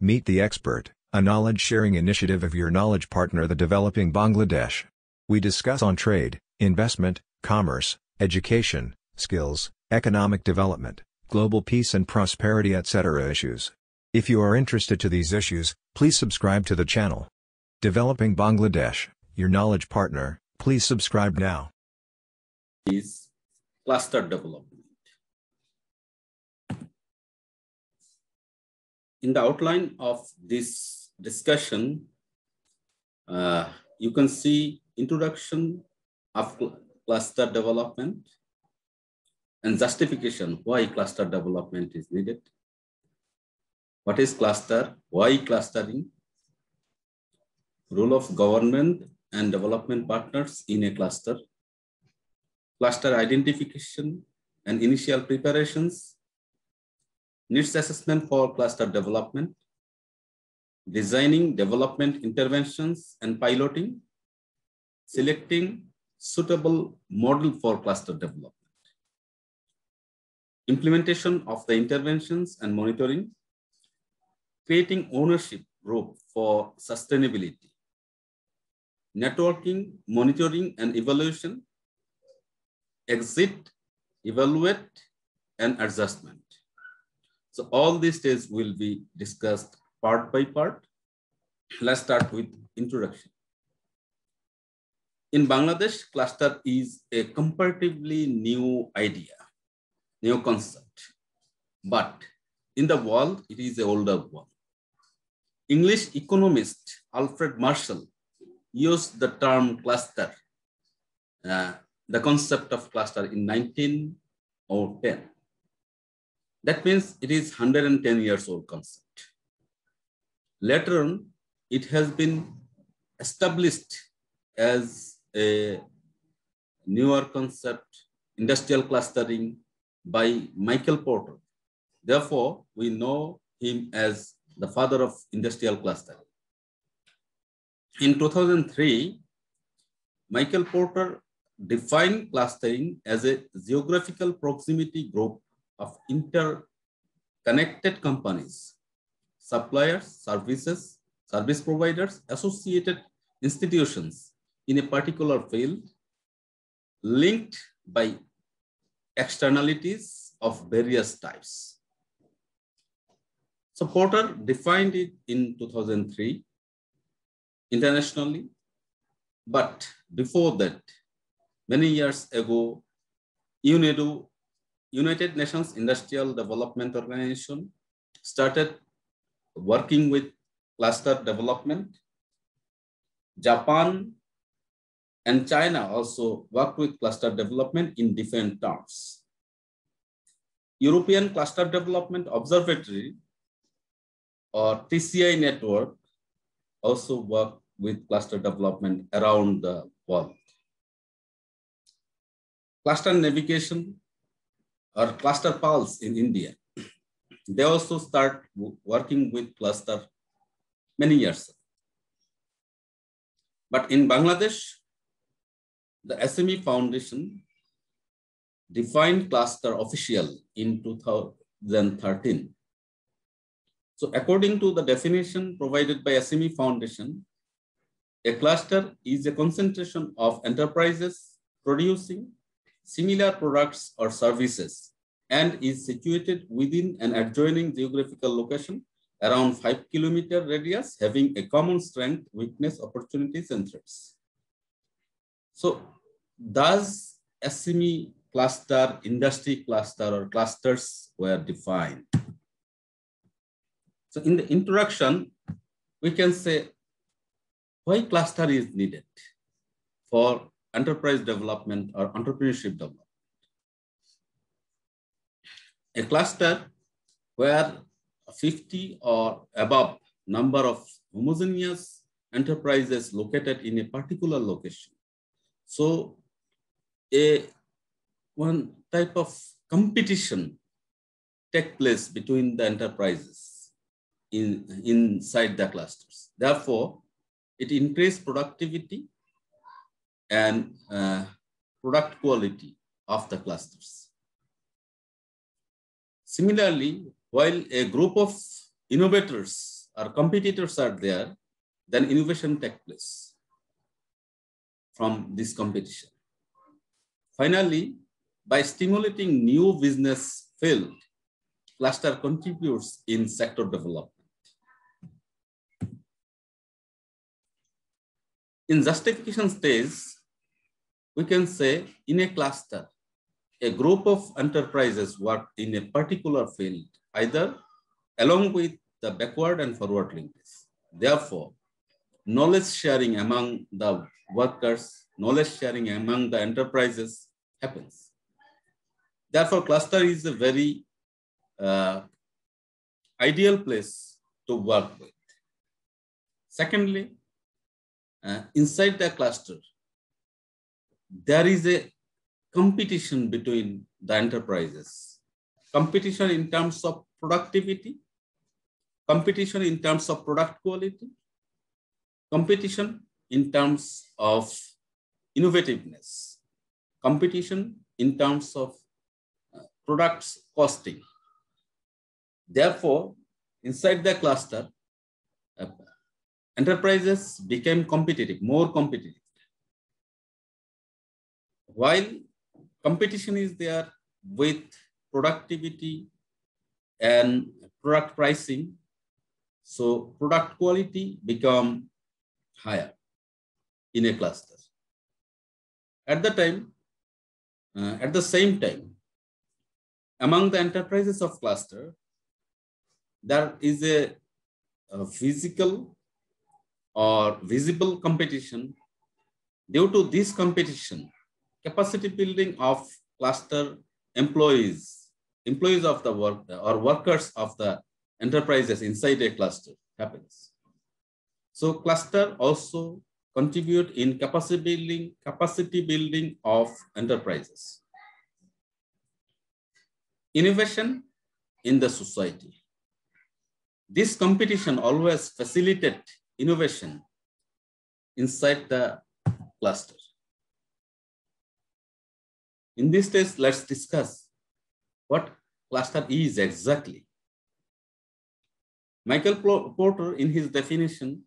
Meet the Expert, a knowledge-sharing initiative of your knowledge partner, the Developing Bangladesh. We discuss on trade, investment, commerce, education, skills, economic development, global peace and prosperity, etc. issues. If you are interested to these issues, please subscribe to the channel. Developing Bangladesh, your knowledge partner, please subscribe now. Is cluster development. In the outline of this discussion, you can see introduction of cluster development and justification why cluster development is needed. What is cluster? Why clustering? Role of government and development partners in a cluster. Cluster identification and initial preparations. Needs assessment for cluster development. Designing development interventions and piloting. Selecting suitable model for cluster development. Implementation of the interventions and monitoring. Creating ownership group for sustainability. Networking, monitoring and evaluation. Exit, evaluate and adjustment. So all these stages will be discussed part by part. Let's start with introduction. In Bangladesh, cluster is a comparatively new idea, new concept. But in the world, it is an older one. English economist Alfred Marshall used the term cluster, the concept of cluster in 1910. That means it is 110 years old concept. Later on, it has been established as a newer concept, industrial clustering by Michael Porter. Therefore, we know him as the father of industrial clustering. In 2003, Michael Porter defined clustering as a geographical proximity group of interconnected companies, suppliers, services, service providers, associated institutions in a particular field, linked by externalities of various types. So Porter defined it in 2003 internationally, but before that, many years ago, United Nations Industrial Development Organization started working with cluster development. Japan and China also worked with cluster development in different terms. European Cluster Development Observatory or TCI network also work with cluster development around the world. Cluster navigation or cluster pulse in India, they also start working with cluster many years ago. But in Bangladesh, the SME Foundation defined cluster officially in 2013. So according to the definition provided by SME Foundation, a cluster is a concentration of enterprises producing similar products or services and is situated within an adjoining geographical location around 5-kilometer radius, having a common strength, weakness, opportunities, and threats. So does SME cluster, industry cluster, or clusters were defined? So in the introduction, we can say why cluster is needed for enterprise development or entrepreneurship development. A cluster where 50 or above number of homogeneous enterprises located in a particular location. So one type of competition take place between the enterprises inside the clusters. Therefore, it increased productivity and product quality of the clusters. Similarly, while a group of innovators or competitors are there, then innovation takes place from this competition. Finally, by stimulating new business field, cluster contributes in sector development. In justification stage, we can say in a cluster, a group of enterprises work in a particular field, either along with the backward and forward linkage. Therefore, knowledge sharing among the workers, knowledge sharing among the enterprises happens. Therefore, cluster is a very ideal place to work with. Secondly, inside the cluster, there is a competition between the enterprises. Competition in terms of productivity, competition in terms of product quality, competition in terms of innovativeness, competition in terms of products costing. Therefore, inside the cluster, enterprises became competitive, more competitive. While competition is there with productivity and product pricing, so product quality become higher in a cluster. At the same time, among the enterprises of cluster, there is a physical or visible competition. Due to this competition, capacity building of cluster employees of the work or workers of the enterprises inside a cluster happens. So cluster also contribute in capacity building of enterprises. Innovation in the society. This competition always facilitates innovation inside the cluster. In this case, let's discuss what cluster is exactly. Michael Porter, in his definition,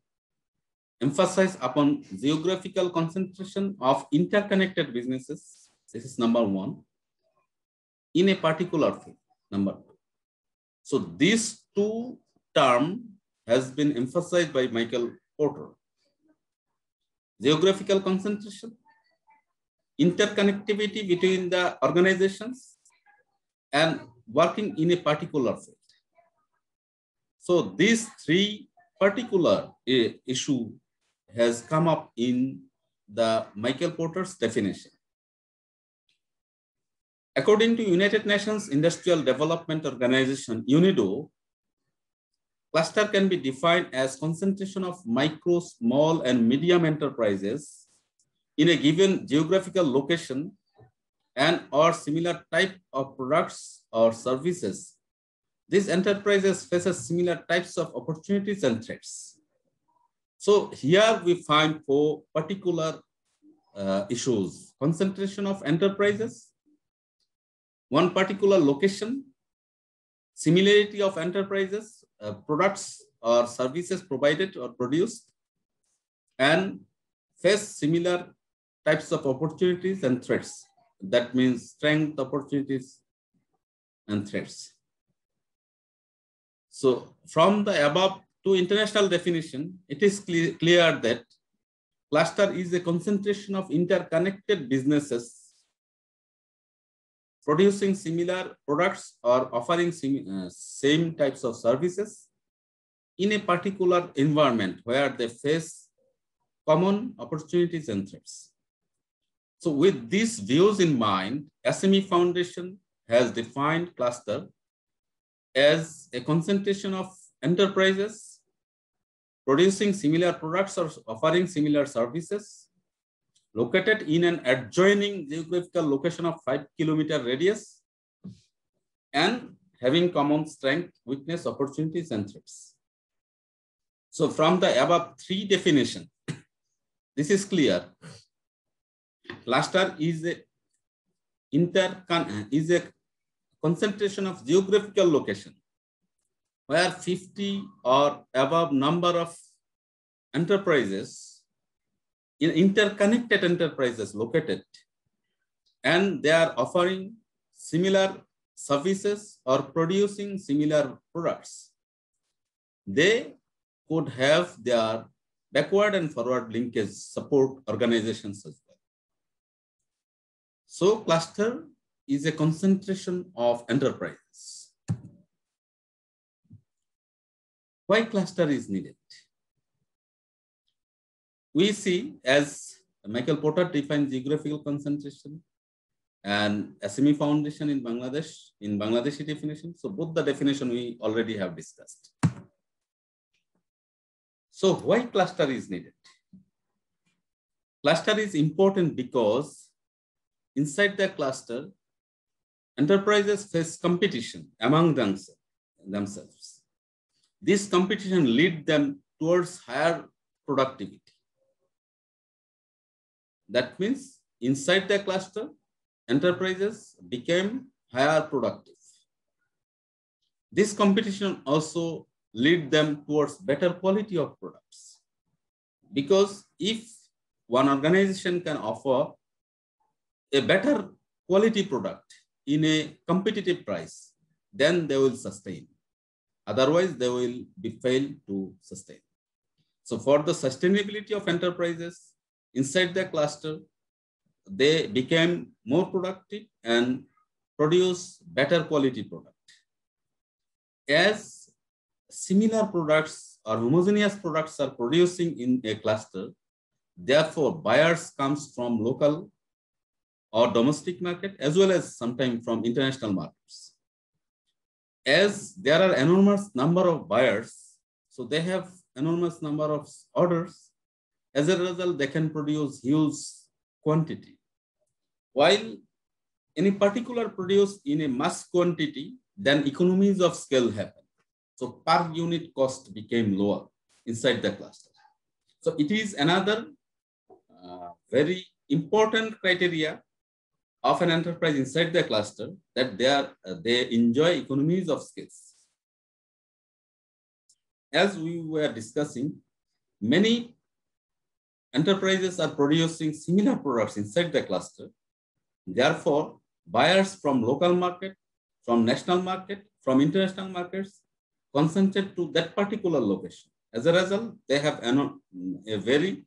emphasized upon geographical concentration of interconnected businesses. This is number one. In a particular field, number two. So these two terms has been emphasized by Michael Porter. Geographical concentration, interconnectivity between the organizations, and working in a particular field. So these three particular issue has come up in the Michael Porter's definition. According to United Nations Industrial Development Organization, UNIDO, cluster can be defined as concentration of micro, small, and medium enterprises in a given geographical location and or similar type of products or services. These enterprises faces similar types of opportunities and threats. So here we find four particular issues: concentration of enterprises, one particular location, similarity of enterprises, products or services provided or produced, and face similar types of opportunities and threats. That means strength, opportunities, and threats. So from the above two international definition, it is clear that cluster is a concentration of interconnected businesses producing similar products or offering same types of services in a particular environment where they face common opportunities and threats. So with these views in mind, SME Foundation has defined cluster as a concentration of enterprises producing similar products or offering similar services located in an adjoining geographical location of 5-kilometer radius and having common strength, weakness, opportunities, and threats. So from the above three definitions, this is clear. Cluster is a concentration of geographical location where 50 or above number of enterprises, interconnected enterprises located, and they are offering similar services or producing similar products. They could have their backward and forward linkage support organizations as well. So cluster is a concentration of enterprises. Why cluster is needed? We see, as Michael Porter defines geographical concentration and SME Foundation in Bangladeshi definition. So both the definition we already have discussed. So why cluster is needed? Cluster is important because inside the cluster, enterprises face competition among themselves. This competition leads them towards higher productivity. That means inside the cluster, enterprises became higher productive. This competition also lead them towards better quality of products. Because if one organization can offer a better quality product in a competitive price, then they will sustain. Otherwise, they will be failed to sustain. So for the sustainability of enterprises inside the cluster, they became more productive and produce better quality product. As similar products or homogeneous products are producing in a cluster, therefore buyers comes from local or domestic market as well as sometimes from international markets. As there are enormous number of buyers, so they have enormous number of orders. As a result, they can produce huge quantity. While any particular produce in a mass quantity, then economies of scale happen. So per unit cost became lower inside the cluster. So it is another very important criteria of an enterprise inside the cluster that they enjoy economies of scale. As we were discussing, many enterprises are producing similar products inside the cluster. Therefore, buyers from local market, from national market, from international markets concentrate to that particular location. As a result, they have a very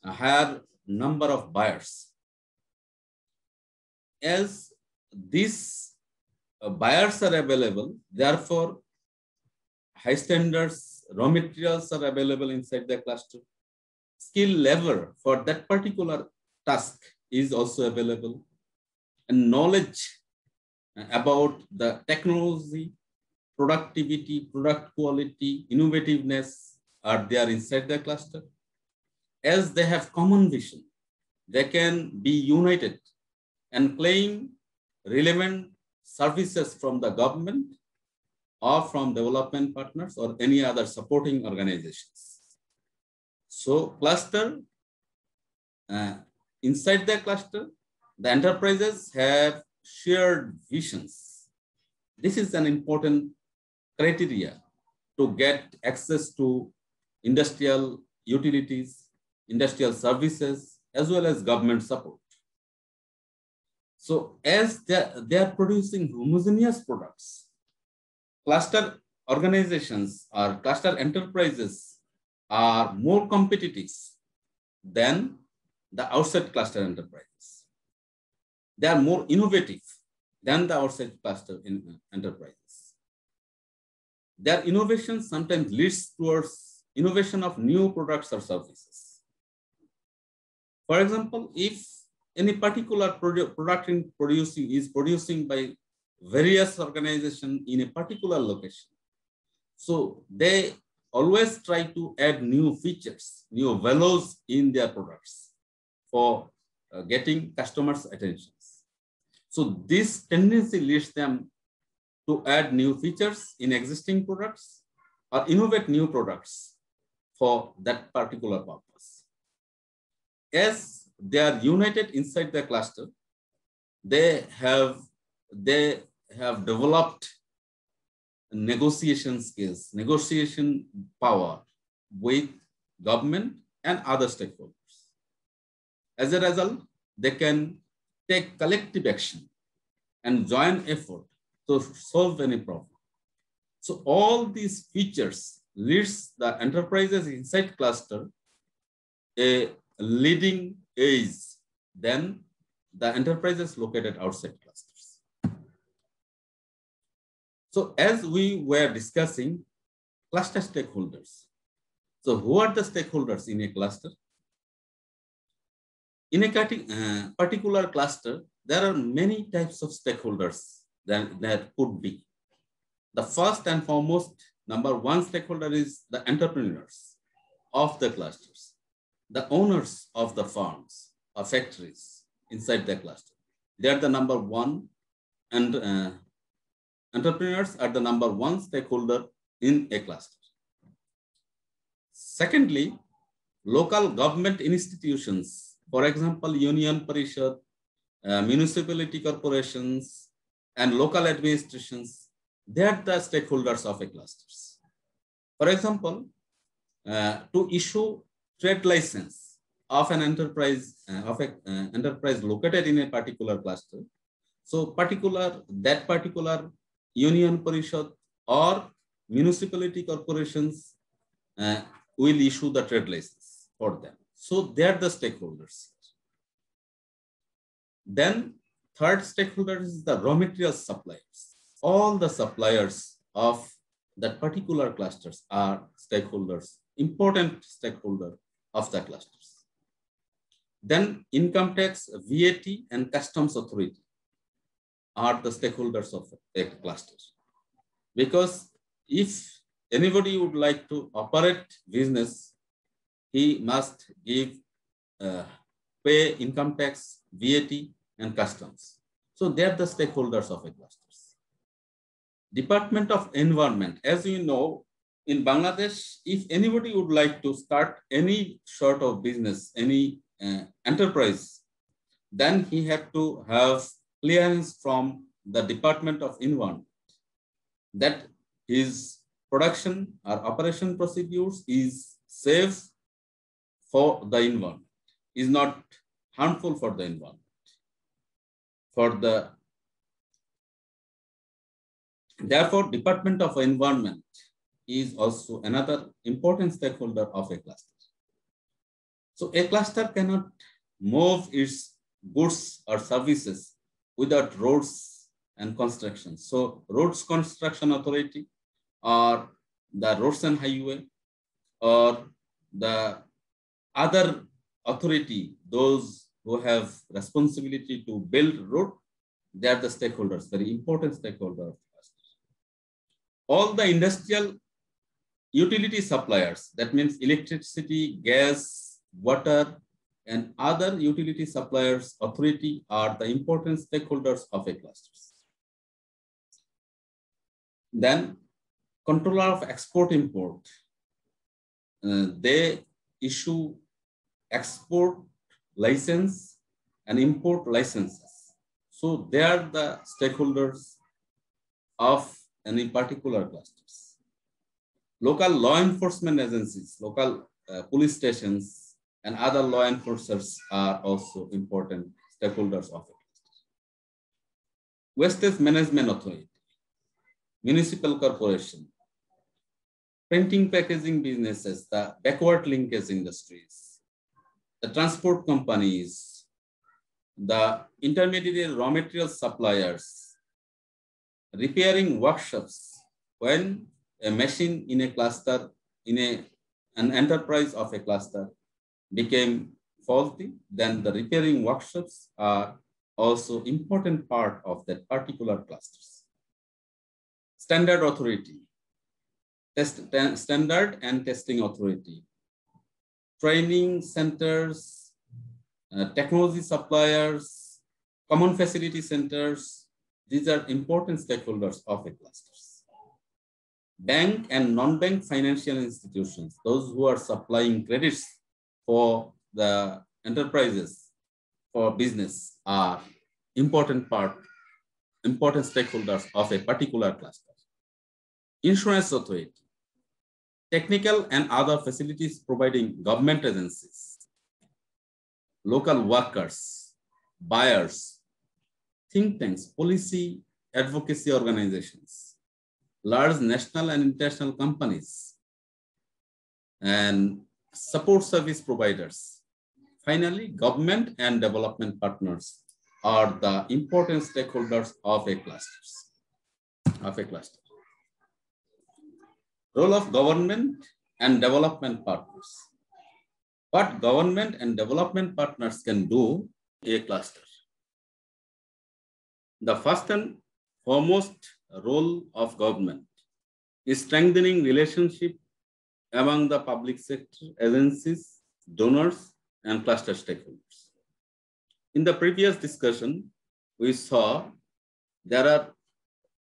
higher number of buyers. As these buyers are available, therefore, high standards, raw materials are available inside the cluster. Skill level for that particular task is also available. And knowledge about the technology, productivity, product quality, innovativeness are there inside the cluster. As they have common vision, they can be united and claim relevant services from the government or from development partners or any other supporting organizations. So cluster, inside the cluster, the enterprises have shared visions. This is an important criteria to get access to industrial utilities, industrial services, as well as government support. So as they are producing homogeneous products, cluster organizations or cluster enterprises are more competitive than the outside cluster enterprises. They are more innovative than the outside cluster enterprises. Their innovation sometimes leads towards innovation of new products or services. For example, if any particular product is producing by various organizations in a particular location, so they always try to add new features, new values in their products for getting customers' attention. So this tendency leads them to add new features in existing products or innovate new products for that particular purpose. As they are united inside the cluster, they have developed negotiation skills, negotiation power with government and other stakeholders. As a result, they can take collective action and joint effort to solve any problem. So all these features leads the enterprises inside cluster a leading edge than the enterprises located outside clusters. So as we were discussing cluster stakeholders. So who are the stakeholders in a cluster? In a particular cluster, there are many types of stakeholders that could be. The first and foremost, number one stakeholder is the entrepreneurs of the clusters, the owners of the farms or factories inside the cluster. They are the number one, and entrepreneurs are the number one stakeholder in a cluster. Secondly, local government institutions, for example, union parishad, municipality corporations, and local administrations, they are the stakeholders of a clusters. For example, to issue trade license of an enterprise enterprise located in a particular cluster, so that particular union parishad or municipality corporations will issue the trade license for them. So they are the stakeholders. Then third stakeholder is the raw material suppliers. All the suppliers of that particular clusters are stakeholders, important stakeholder of the clusters. Then income tax, VAT, and customs authority are the stakeholders of a cluster. Because if anybody would like to operate business, he must pay income tax, VAT, and customs. So they are the stakeholders of a clusters. Department of Environment. As you know, in Bangladesh, if anybody would like to start any sort of business, any enterprise, then he have to have clearance from the Department of Environment that his production or operation procedures is safe for the environment, is not harmful for the environment. Therefore, Department of Environment is also another important stakeholder of a cluster. So a cluster cannot move its goods or services without roads and construction. So Roads Construction Authority or the Roads and Highway or the other authority, those who have responsibility to build road, they are the stakeholders, very important stakeholder of the cluster. All the industrial utility suppliers, that means electricity, gas, water, and other utility suppliers authority are the important stakeholders of a cluster. Then controller of export import, they issue export license and import licenses. So they are the stakeholders of any particular clusters. Local law enforcement agencies, local police stations, and other law enforcers are also important stakeholders of a cluster. Wastage Management Authority, municipal corporation, printing packaging businesses, the backward linkage industries, the transport companies, the intermediate raw material suppliers, repairing workshops. When a machine in a cluster, in an enterprise of a cluster became faulty, then the repairing workshops are also important part of that particular clusters. Standard authority, standard and testing authority, training centers, technology suppliers, common facility centers, these are important stakeholders of a clusters. Bank and non-bank financial institutions, those who are supplying credits for the enterprises for business are important stakeholders of a particular cluster. insurance authority, technical and other facilities providing government agencies, local workers, buyers, think tanks, policy advocacy organizations, large national and international companies, and support service providers. Finally, government and development partners are the important stakeholders of a cluster. Role of government and development partners. What government and development partners can do in a cluster. The first and foremost role of government is strengthening relationship among the public sector agencies, donors, and cluster stakeholders. In the previous discussion, we saw there are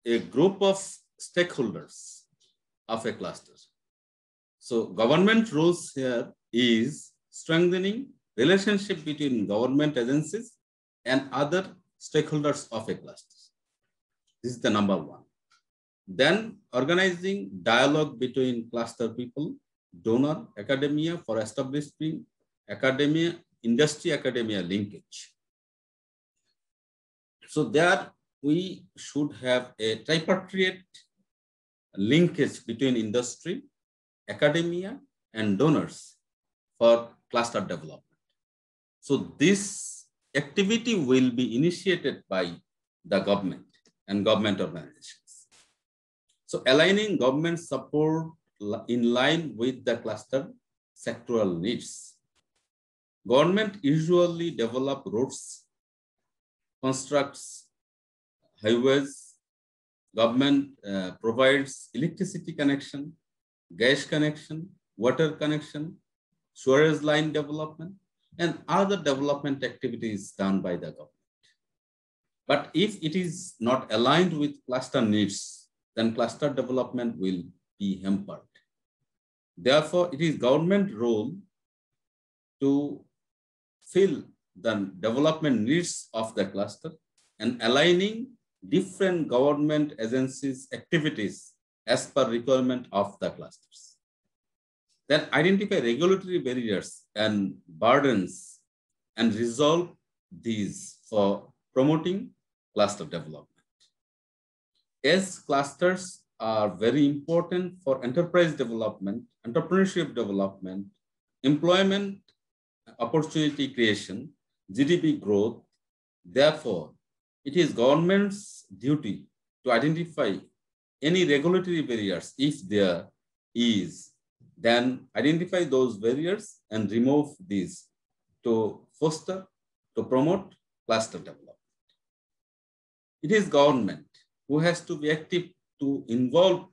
a group of stakeholders of a cluster. So government roles here is strengthening relationship between government agencies and other stakeholders of a cluster. This is the number one. Then organizing dialogue between cluster people, donor, academia for establishing academia, industry, academia linkage. So there we should have a tripartite linkage between industry, academia, and donors for cluster development. So this activity will be initiated by the government and government organizations. So aligning government support in line with the cluster sectoral needs. Government usually develop roads, constructs highways, government provides electricity connection, gas connection, water connection, sewerage line development, and other development activities done by the government. But if it is not aligned with cluster needs, then cluster development will be hampered. Therefore, it is government role to fill the development needs of the cluster and aligning different government agencies' activities as per requirement of the clusters. Then identify regulatory barriers and burdens and resolve these for promoting cluster development. As clusters are very important for enterprise development, entrepreneurship development, employment opportunity creation, GDP growth. Therefore, it is government's duty to identify any regulatory barriers. If there is, then identify those barriers and remove these to foster, to promote cluster development. It is government who has to be active to involve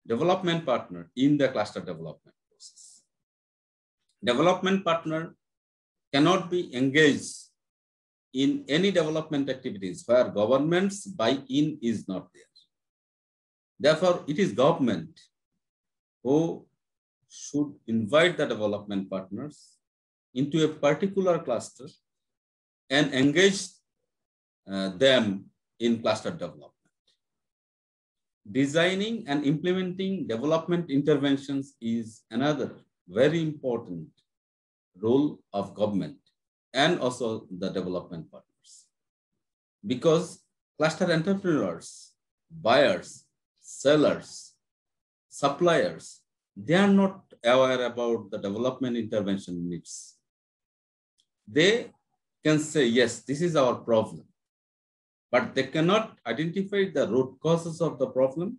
development partner in the cluster development process. Development partner cannot be engaged in any development activities where government's buy-in is not there. Therefore, it is government who should invite the development partners into a particular cluster and engage them in cluster development. Designing and implementing development interventions is another very important role of government and also the development partners. Because cluster entrepreneurs, buyers, sellers, suppliers, they are not aware about the development intervention needs. They can say, yes, this is our problem, but they cannot identify the root causes of the problem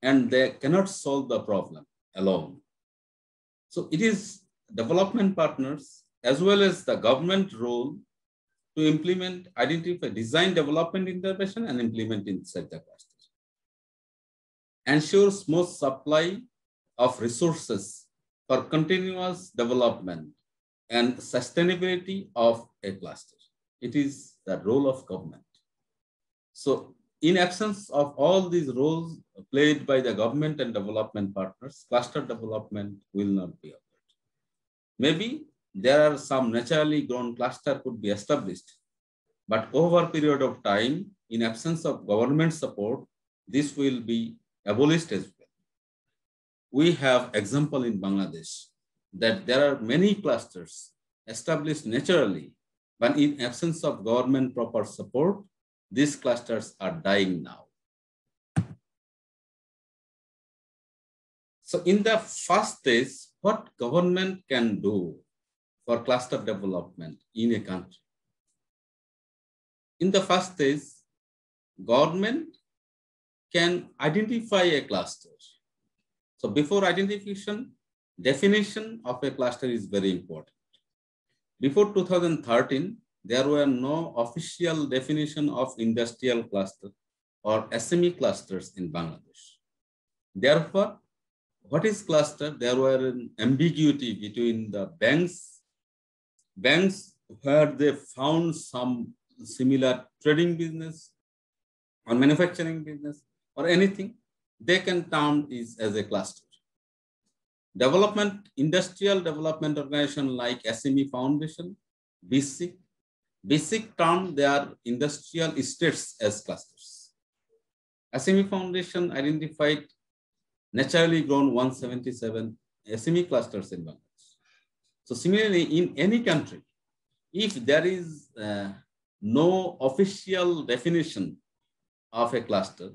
and they cannot solve the problem alone. So it is development partners as well as the government role to implement, identify, design development intervention and implement inside the cluster. Ensure smooth supply of resources for continuous development and sustainability of a cluster. It is the role of government. So in absence of all these roles played by the government and development partners, cluster development will not be occurred. Maybe there are some naturally grown cluster could be established, but over a period of time, in absence of government support, this will be abolished as well. we have example in Bangladesh that there are many clusters established naturally, but in absence of government proper support, these clusters are dying now. So in the first stage, what government can do for cluster development in a country? In the first stage, government can identify a cluster. So before identification, definition of a cluster is very important. Before 2013, there were no official definition of industrial cluster or SME clusters in Bangladesh. Therefore, what is cluster? There were an ambiguity between the banks where they found some similar trading business or manufacturing business or anything, they can term is as a cluster. Industrial development organization like SME Foundation, basic term their industrial estates as clusters. SME Foundation identified naturally grown 177 SME clusters in Bangladesh. So similarly, in any country, if there is no official definition of a cluster,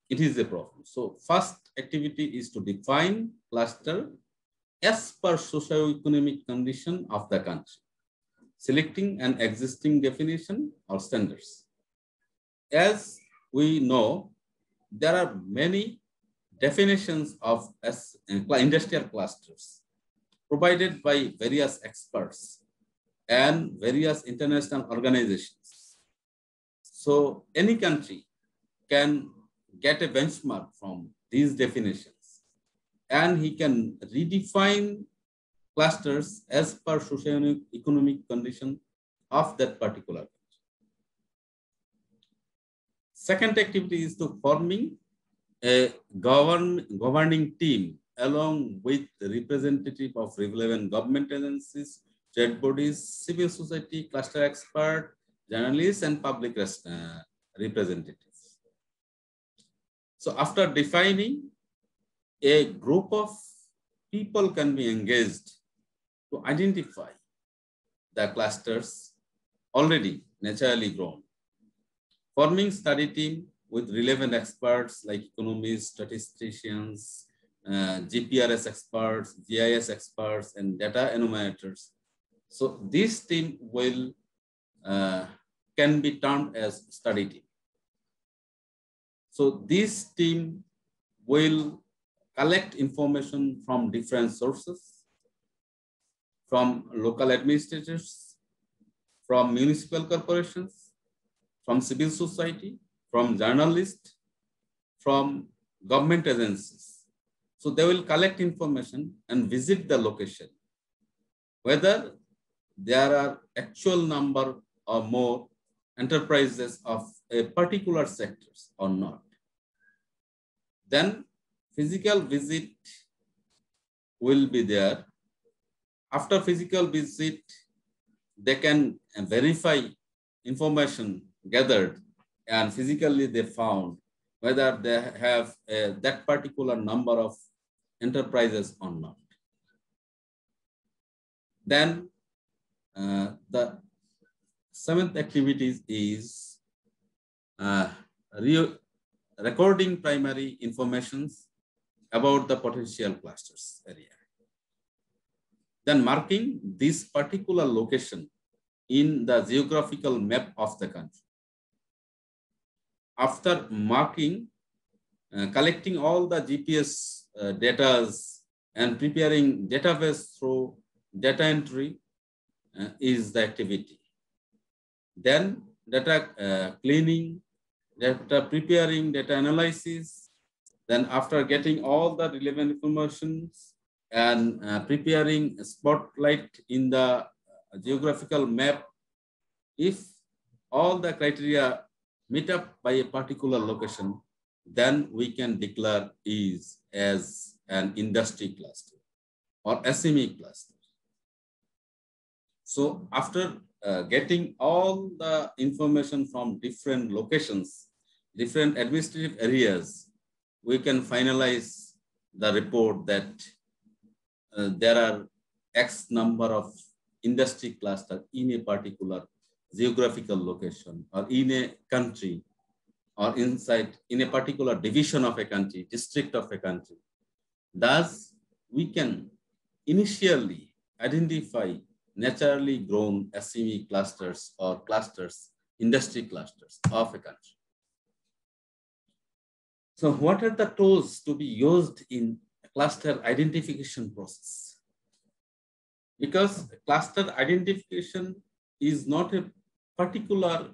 it is a problem. So first activity is to define cluster as per socio-economic condition of the country, selecting an existing definition or standards. As we know, there are many definitions of industrial clusters provided by various experts and various international organizations. So any country can get a benchmark from these definitions, and he can redefine clusters as per socio-economic condition of that particular country. Second activity is to forming a governing team along with the representative of relevant government agencies, trade bodies, civil society, cluster expert, journalists, and public representatives. So after defining, a group of people can be engaged to identify the clusters already naturally grown. Forming study team with relevant experts like economists, statisticians, GPRS experts, GIS experts, and data enumerators. So this team will can be termed as study team. So this team will collect information from different sources, from local administrators, from municipal corporations, from civil society, from journalists, from government agencies. So they will collect information and visit the location, whether there are actual number or more enterprises of a particular sectors or not. Then physical visit will be there. After physical visit, they can verify information gathered and physically they found whether they have that particular number of enterprises or not. Then the seventh activity is recording primary informations about the potential clusters area. Then marking this particular location in the geographical map of the country. After marking, collecting all the GPS data and preparing database through data entry is the activity. Then data cleaning, data preparing, data analysis. Then after getting all the relevant information and preparing a spotlight in the geographical map, if all the criteria meet up by a particular location, then we can declare is as an industry cluster or SME cluster. So after getting all the information from different locations, different administrative areas, we can finalize the report that there are X number of industry cluster in a particular geographical location or in a country or inside in a particular division of a country, district of a country, thus we can initially identify naturally grown SME clusters or clusters, industry clusters of a country. So what are the tools to be used in cluster identification process? Because cluster identification is not a particular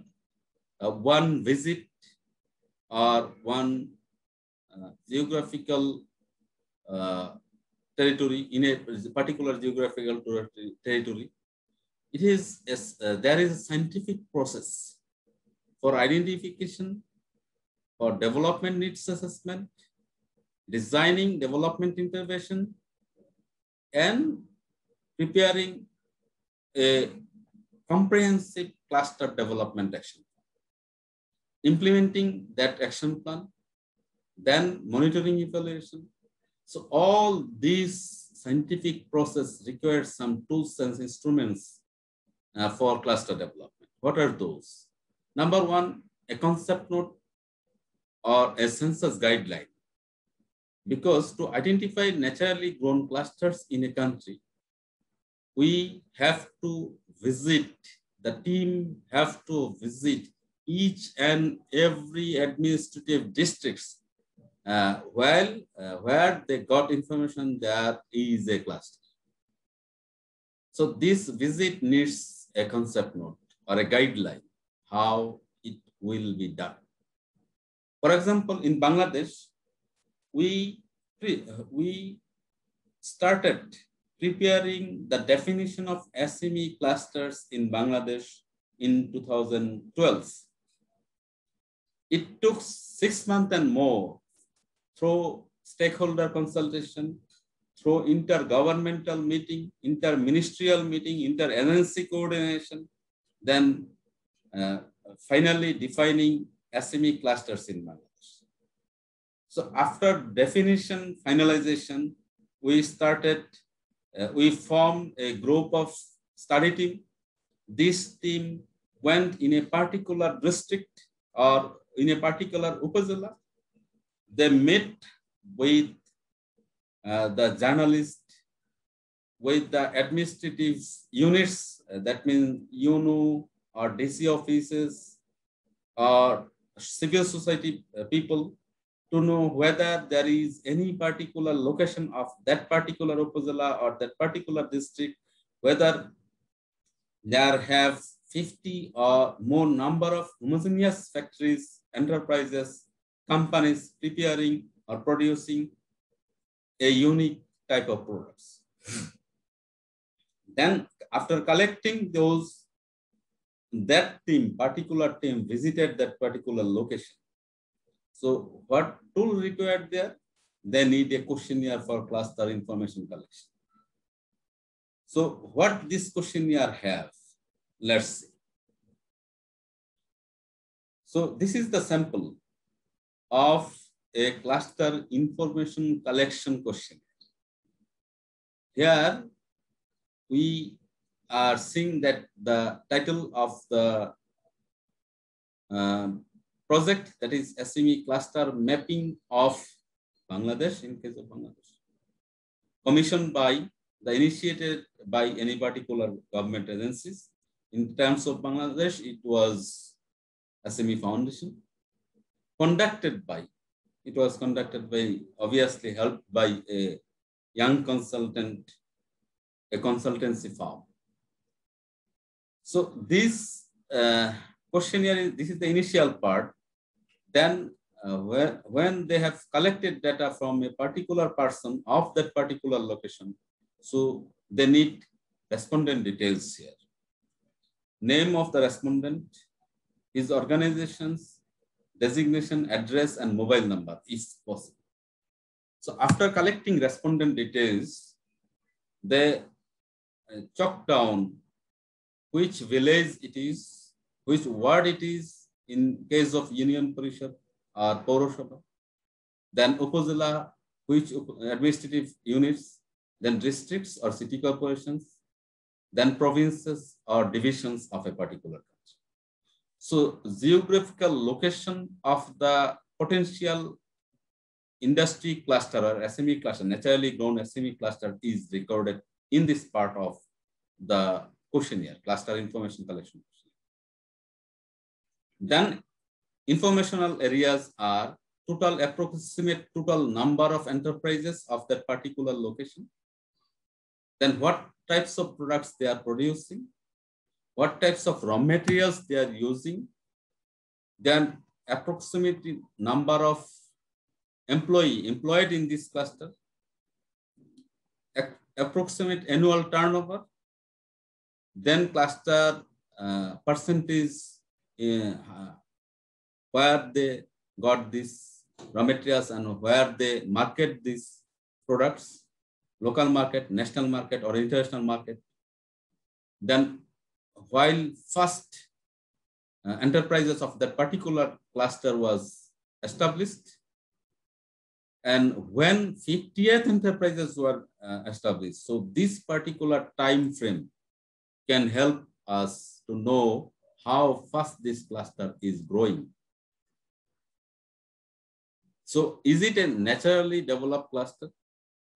one visit or one geographical territory in a particular geographical territory. It is there is a scientific process for identification, for development needs assessment, designing development intervention, and preparing a comprehensive cluster development action, implementing that action plan, then monitoring evaluation. So all these scientific process requires some tools and instruments for cluster development. What are those? Number one, a concept note or a census guideline. Because to identify naturally grown clusters in a country, we have to visit, the team have to visit each and every administrative districts where they got information there is a cluster. So this visit needs a concept note or a guideline, how it will be done. For example, in Bangladesh, we started preparing the definition of SME clusters in Bangladesh in 2012. It took 6 months and more through stakeholder consultation, through intergovernmental meeting, interministerial meeting, inter-agency coordination, then finally defining SME clusters in Bangladesh. So after definition finalization, we formed a group of study team. This team went in a particular district or in a particular upazila. They met with the journalists, with the administrative units, that means UNO or DC offices or civil society people, to know whether there is any particular location of that particular upazila or that particular district, whether there have 50 or more number of homogeneous factories, enterprises, companies preparing or producing a unique type of products. Then after collecting those, that team, particular team visited that particular location. So what tool required there? They need a questionnaire for cluster information collection. So what this questionnaire have? Let's see. So this is the sample of a cluster information collection questionnaire. Here we are seeing that the title of the project, that is SME cluster mapping of Bangladesh, in case of Bangladesh, commissioned by initiated by any particular government agencies. In terms of Bangladesh, it was SME Foundation. It was conducted by, obviously helped by a young consultant, a consultancy firm. So this questionnaire, this is the initial part. Then when they have collected data from a particular person of that particular location, so they need respondent details here. Name of the respondent, his organization's designation, address, and mobile number, if possible. So after collecting respondent details, they chalk down which village it is, which ward it is in case of Union Parishad or Paurasabha, then Upazila, which administrative units, then districts or city corporations, then provinces or divisions of a particular country. So geographical location of the potential industry cluster or SME cluster, naturally grown SME cluster, is recorded in this part of the questionnaire, cluster information collection. Then informational areas are approximate total number of enterprises of that particular location. Then what types of products they are producing, what types of raw materials they are using, then approximate number of employed in this cluster, approximate annual turnover, then cluster percentage where they got these raw materials and where they market these products, local market, national market, or international market. Then while first enterprises of that particular cluster was established, and when 50th enterprises were established. So this particular time frame can help us to know how fast this cluster is growing. So is it a naturally developed cluster,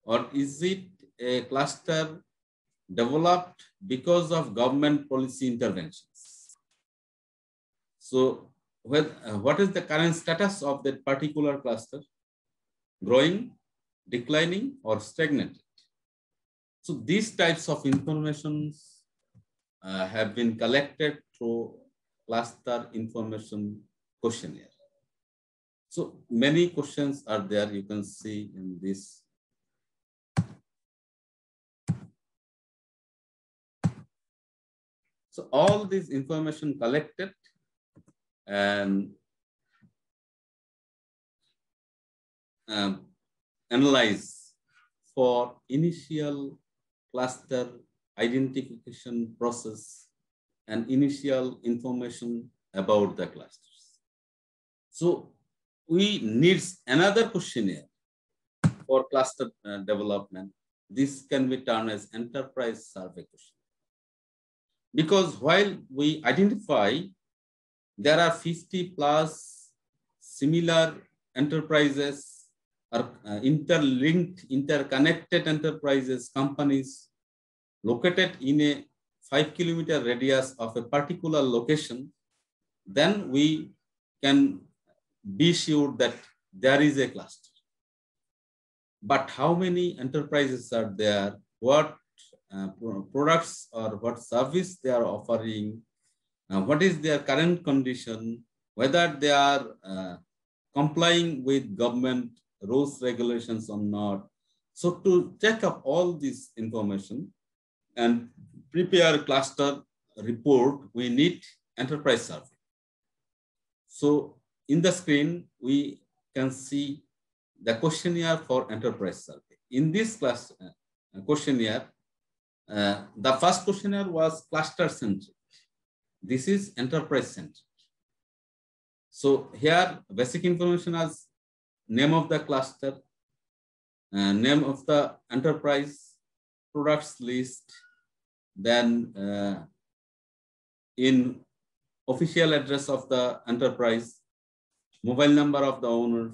or is it a cluster developed because of government policy interventions? So what is the current status of that particular cluster? Growing, declining, or stagnated? So these types of informations have been collected through cluster information questionnaire. So many questions are there, you can see in this. So all this information collected and analyze for initial cluster identification process and initial information about the clusters. So we need another questionnaire for cluster development. This can be termed as enterprise survey questionnaire. Because while we identify there are 50 plus similar enterprises or interlinked, interconnected enterprises, companies located in a 5-kilometer radius of a particular location, then we can be sure that there is a cluster. But how many enterprises are there? What products or what service they are offering? What is their current condition? Whether they are complying with government rules, regulations or not. So to check up all this information and prepare a cluster report, we need enterprise survey. So in the screen, we can see the questionnaire for enterprise survey. In this questionnaire, the first questionnaire was cluster centric. This is enterprise centric. So here, basic information as name of the cluster, name of the enterprise, products list, then in official address of the enterprise, mobile number of the owner,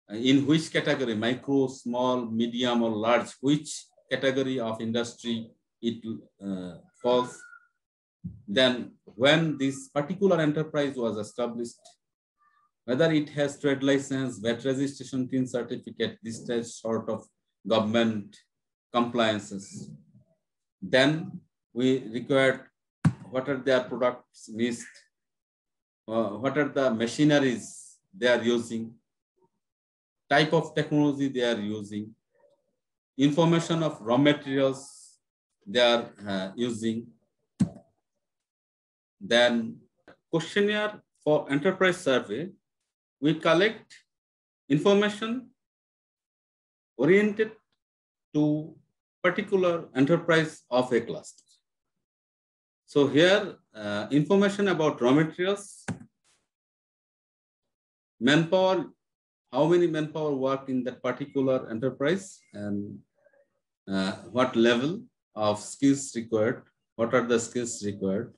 in which category, micro, small, medium, or large, which category of industry it falls. Then when this particular enterprise was established, whether it has trade license, VAT registration, TIN certificate, this sort of government compliances. Then we required what are their products list, what are the machineries they are using, type of technology they are using, information of raw materials they are using. Then questionnaire for enterprise survey, we collect information oriented to particular enterprise of a cluster. So here, information about raw materials, manpower how many manpower work in that particular enterprise and what level of skills required, what are the skills required,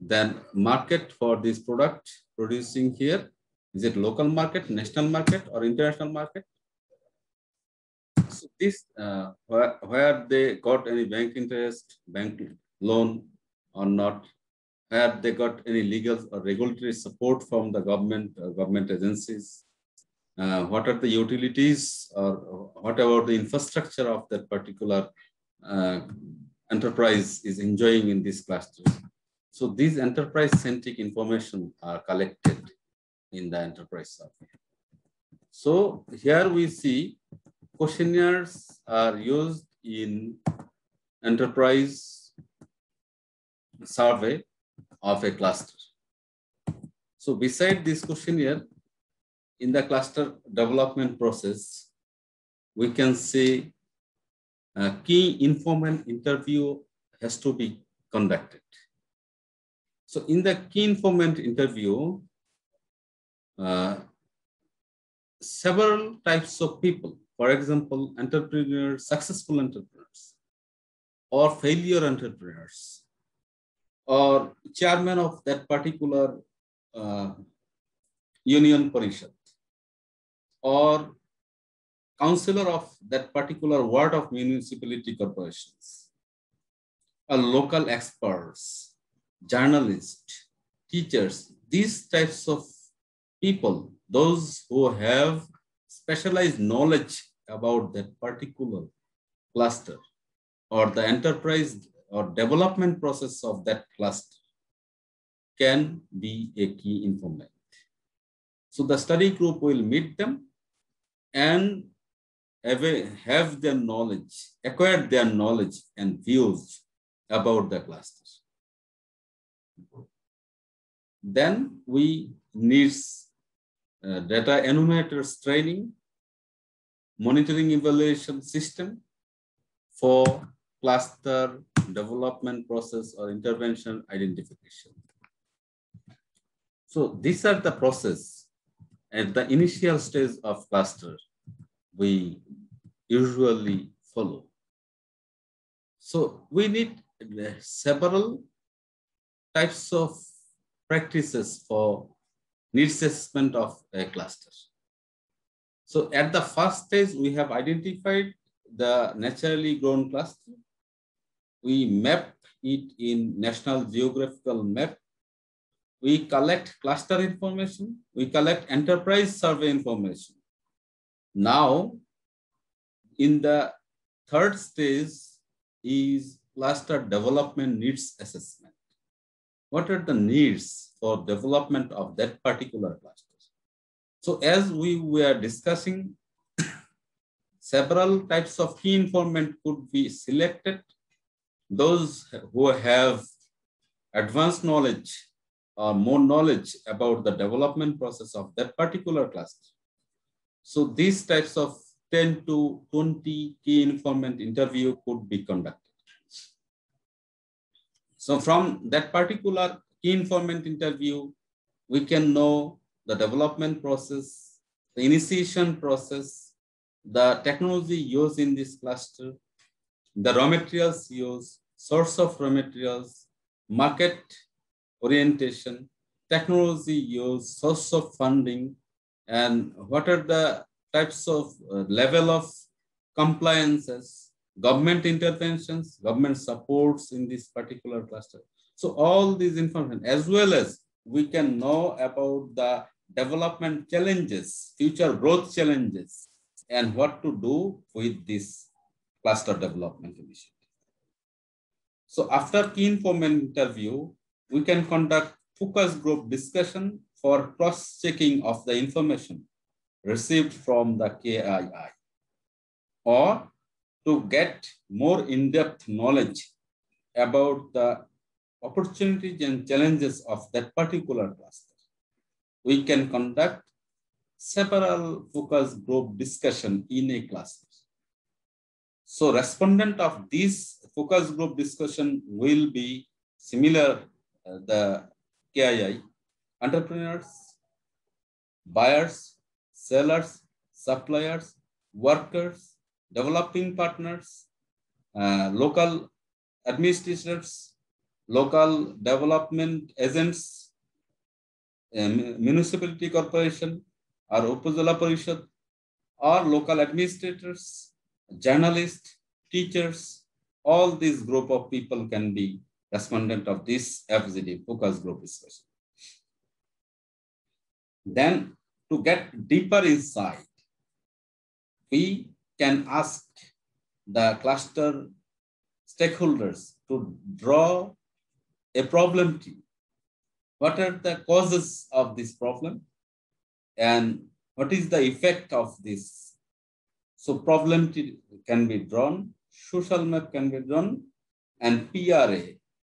then market for this product producing here, is it local market, national market, or international market? So this, where they got any bank interest, bank loan or not, where they got any legal or regulatory support from the government or government agencies, what are the utilities or what about the infrastructure of that particular enterprise is enjoying in this cluster. So these enterprise-centric information are collected in the enterprise survey. So here we see questionnaires are used in enterprise survey of a cluster. So beside this questionnaire, in the cluster development process, we can say a key informant interview has to be conducted. So in the key informant interview, several types of people, for example, entrepreneurs, successful entrepreneurs, or failure entrepreneurs, or chairman of that particular union parishad, or councillor of that particular ward of municipality corporations, or local experts, journalists, teachers, these types of people, those who have specialized knowledge about that particular cluster or the enterprise or development process of that cluster, can be a key informant. So the study group will meet them and have their knowledge, acquire their knowledge and views about the cluster. Then we need data enumerators training, monitoring evaluation system for cluster development process or intervention identification. So these are the process at the initial stage of cluster we usually follow. So we need several types of practices for needs assessment of a cluster. So at the first stage, we have identified the naturally grown cluster. We map it in national geographical map. We collect cluster information. We collect enterprise survey information. Now, in the third stage is cluster development needs assessment. What are the needs for development of that particular cluster? So as we were discussing, several types of key informant could be selected. Those who have advanced knowledge or more knowledge about the development process of that particular cluster. So these types of 10 to 20 key informant interview could be conducted. So from that particular key informant interview, we can know the development process, the initiation process, the technology used in this cluster, the raw materials used, source of raw materials, market orientation, technology used, source of funding, and what are the types of level of compliances, government interventions, government supports in this particular cluster. So all these information, as well as we can know about the development challenges, future growth challenges, and what to do with this cluster development initiative. So after key informant interview, we can conduct focus group discussion for cross-checking of the information received from the KII, or to get more in-depth knowledge about the opportunities and challenges of that particular cluster. We can conduct several focus group discussion in a cluster. So respondent of this focus group discussion will be similar, the KII, entrepreneurs, buyers, sellers, suppliers, workers, developing partners, local administrators, local development agents, municipality corporation, or Upazila Parishad, or local administrators, journalists, teachers. All these group of people can be respondent of this FGD, focus group discussion. Then to get deeper insight, we can ask the cluster stakeholders to draw a problem tree. What are the causes of this problem? And what is the effect of this? So problem tree can be drawn, social map can be drawn, and PRA,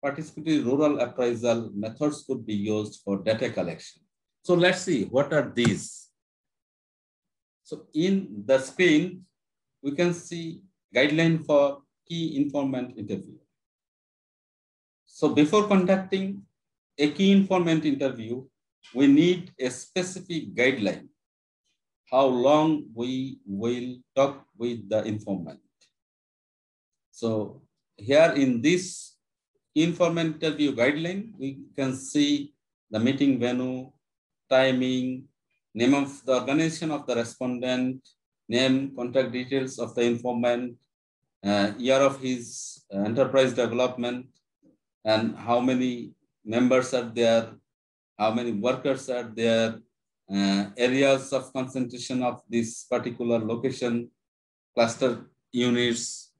participatory rural appraisal methods could be used for data collection. So let's see, what are these? So in the screen, we can see guideline for key informant interview. So before conducting a key informant interview, we need a specific guideline, how long we will talk with the informant. So here in this informant interview guideline, we can see the meeting venue, timing, name of the organization of the respondent, name, contact details of the informant, year of his enterprise development, and how many members are there, how many workers are there, areas of concentration of this particular location, cluster units,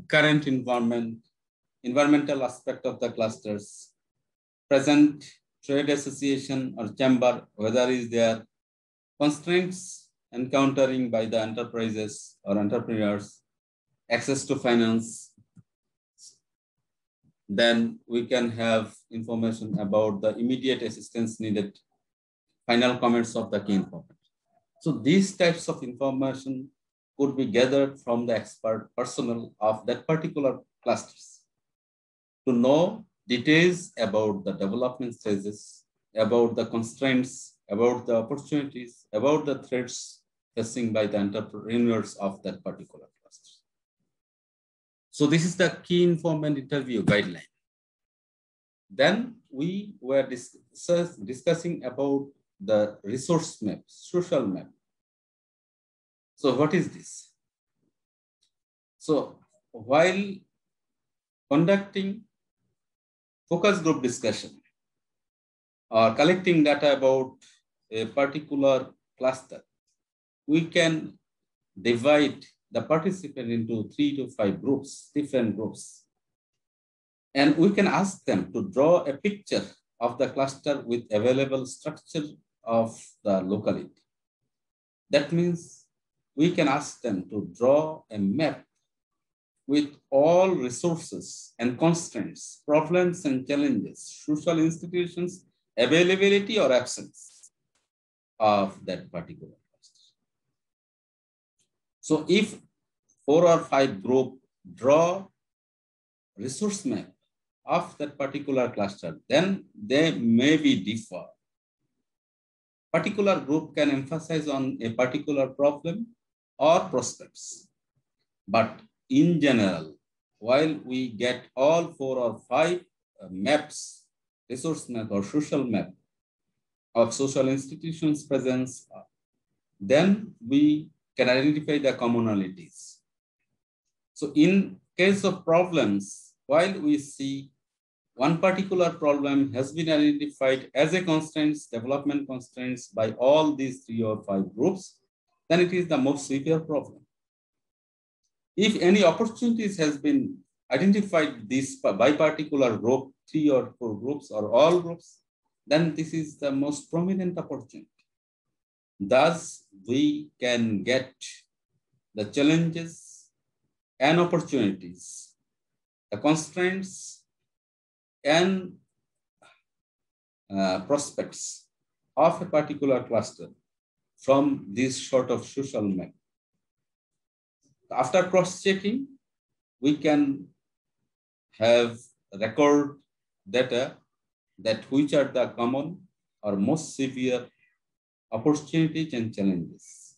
current environment, environmental aspect of the clusters, present trade association or chamber, whether is there, constraints encountering by the enterprises or entrepreneurs, access to finance. Then we can have information about the immediate assistance needed, final comments of the key informant. So these types of information could be gathered from the expert personnel of that particular clusters to know details about the development stages, about the constraints, about the opportunities, about the threats facing by the entrepreneurs of that particular cluster. So this is the key informant interview guideline. Then we were discussing about the resource map, social map. So what is this? So while conducting focus group discussion or collecting data about a particular cluster, we can divide the participant into 3 to 5 groups, different groups. And we can ask them to draw a picture of the cluster with available structure of the locality. That means we can ask them to draw a map with all resources and constraints, problems and challenges, social institutions, availability or absence of that particular cluster. So if 4 or 5 group draw resource map of that particular cluster, then they may be differ. Particular group can emphasize on a particular problem or prospects. But in general, while we get all 4 or 5 maps, resource map or social map of social institutions presence, then we can identify the commonalities. So in case of problems, while we see one particular problem has been identified as a constraints, development constraints by all these 3 or 5 groups, then it is the most severe problem. If any opportunities has been identified this by particular group, 3 or 4 groups or all groups, then this is the most prominent opportunity. Thus, we can get the challenges and opportunities, the constraints and prospects of a particular cluster from this sort of social map. After cross-checking, we can have record data that which are the common or most severe opportunities and challenges,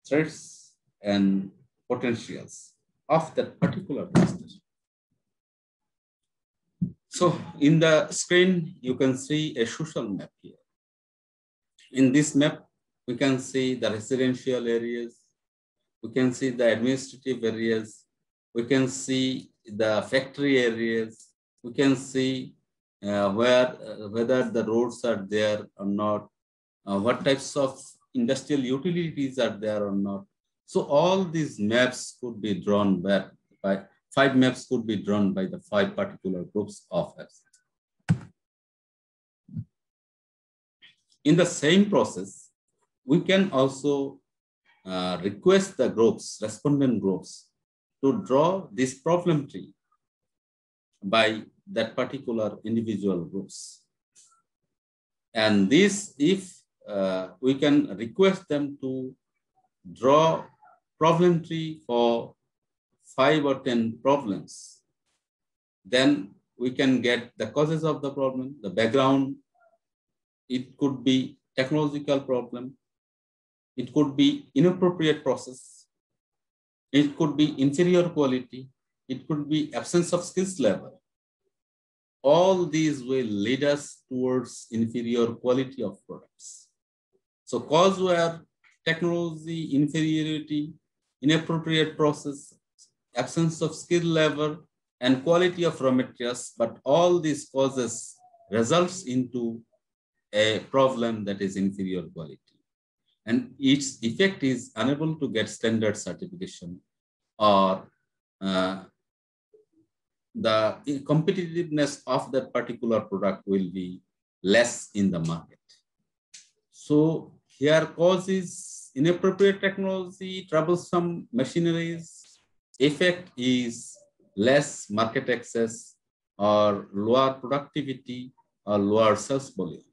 threats and potentials of that particular cluster. So in the screen, you can see a social map here. In this map, we can see the residential areas, we can see the administrative areas, we can see the factory areas, we can see whether the roads are there or not, what types of industrial utilities are there or not. So all these maps could be drawn by 5 maps could be drawn by the 5 particular groups of apps. In the same process, we can also request the groups, respondent groups, to draw this problem tree by that particular individual groups. And this, if we can request them to draw problem tree for 5 or 10 problems, then we can get the causes of the problem, the background. It could be technological problem. It could be inappropriate process. It could be inferior quality. It could be absence of skills level. All these will lead us towards inferior quality of products. So cause were technology, inferiority, inappropriate process, absence of skill level, and quality of raw materials, but all these causes results into a problem that is inferior quality. And its effect is unable to get standard certification, or the competitiveness of that particular product will be less in the market. So here cause is inappropriate technology, troublesome machineries. Effect is less market access or lower productivity or lower sales volume.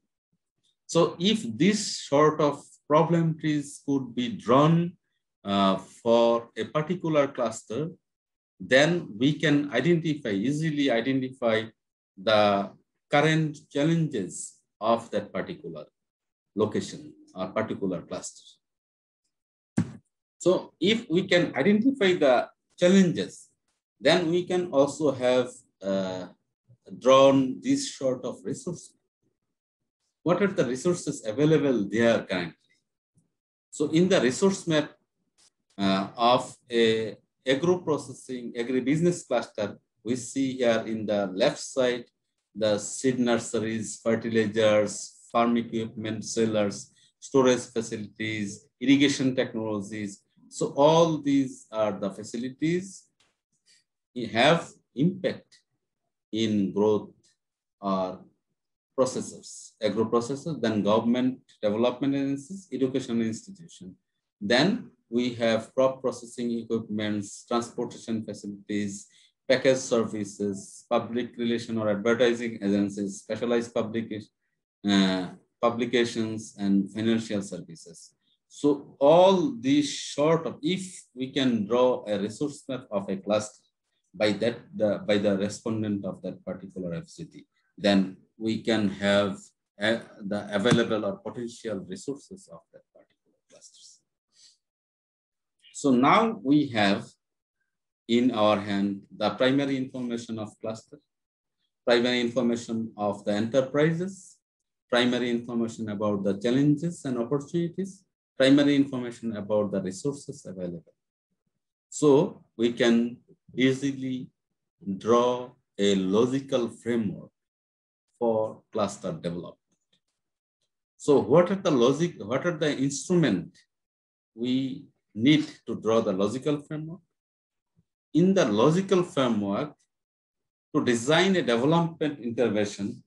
So if this sort of problem trees could be drawn for a particular cluster, then we can easily identify the current challenges of that particular location or particular cluster. So if we can identify the challenges, then we can also have drawn this sort of resources. What are the resources available there currently? So in the resource map of a agro-processing, agribusiness cluster, we see here in the left side, the seed nurseries, fertilizers, farm equipment sellers, storage facilities, irrigation technologies. So all these are the facilities have impact in growth or processors, agro processors, then government development agencies, educational institution. Then we have crop processing equipments, transportation facilities, package services, public relation or advertising agencies, specialized publications, and financial services. So all these short of, if we can draw a resource map of a cluster by the respondent of that particular FCT, then we can have the available or potential resources of that particular clusters. So now we have in our hand the primary information of cluster, primary information of the enterprises, primary information about the challenges and opportunities, primary information about the resources available. So we can easily draw a logical framework for cluster development. So what are the instruments we need to draw the logical framework? In the logical framework, to design a development intervention,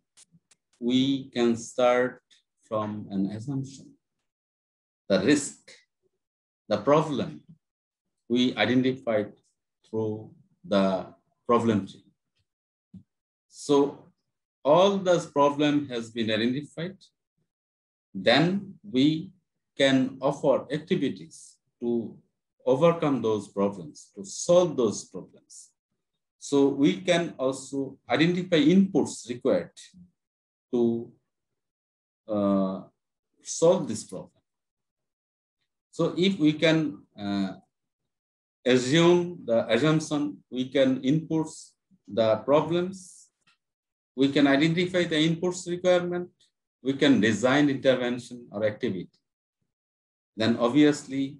we can start from an assumption. The risk, the problem, we identified through the problem tree. So all this problem has been identified. Then we can offer activities to overcome those problems, to solve those problems. So we can also identify inputs required to solve this problem. So if we can assume the assumption, we can input the problems, we can identify the inputs requirement, we can design intervention or activity. Then obviously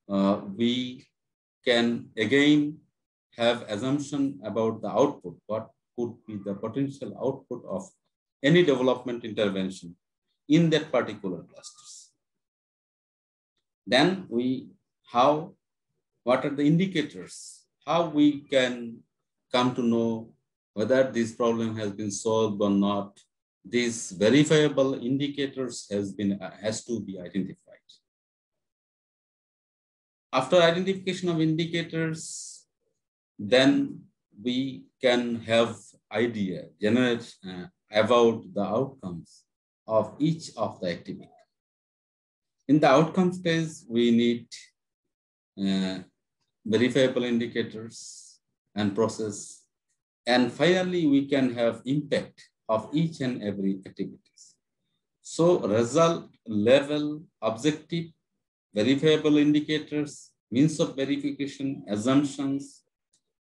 we can again have assumption about the output, what could be the potential output of any development intervention in that particular clusters. Then what are the indicators? How we can come to know whether this problem has been solved or not. These verifiable indicators has to be identified. After identification of indicators, then we can have idea, generate about the outcomes of each of the activity. In the outcome stage, we need verifiable indicators and process. And finally, we can have impact of each and every activities. So result, level, objective, verifiable indicators, means of verification, assumptions,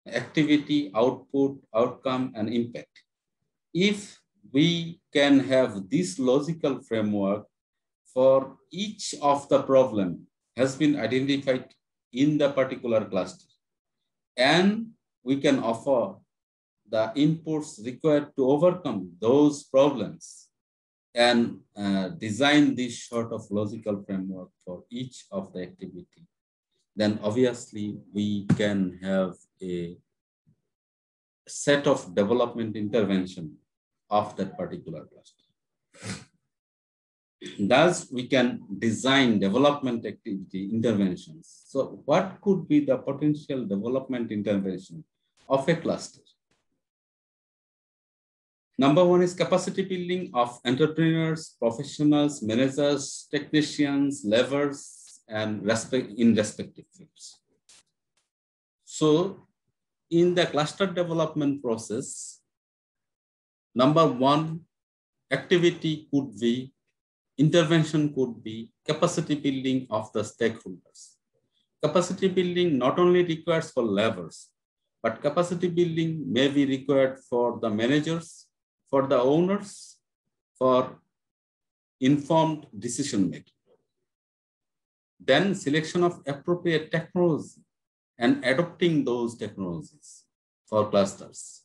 activity, output, outcome, and impact. If we can have this logical framework for each of the problem has been identified in the particular cluster, and we can offer the inputs required to overcome those problems and design this sort of logical framework for each of the activity, then obviously we can have a set of development intervention of that particular cluster. Thus, we can design development activity interventions. So what could be the potential development intervention of a cluster? Number one is capacity building of entrepreneurs, professionals, managers, technicians, laborers, and in respective fields. So in the cluster development process, number one, activity could be, intervention could be capacity building of the stakeholders. Capacity building not only requires for laborers, but capacity building may be required for the managers, for the owners, for informed decision making. Then selection of appropriate technology and adopting those technologies for clusters.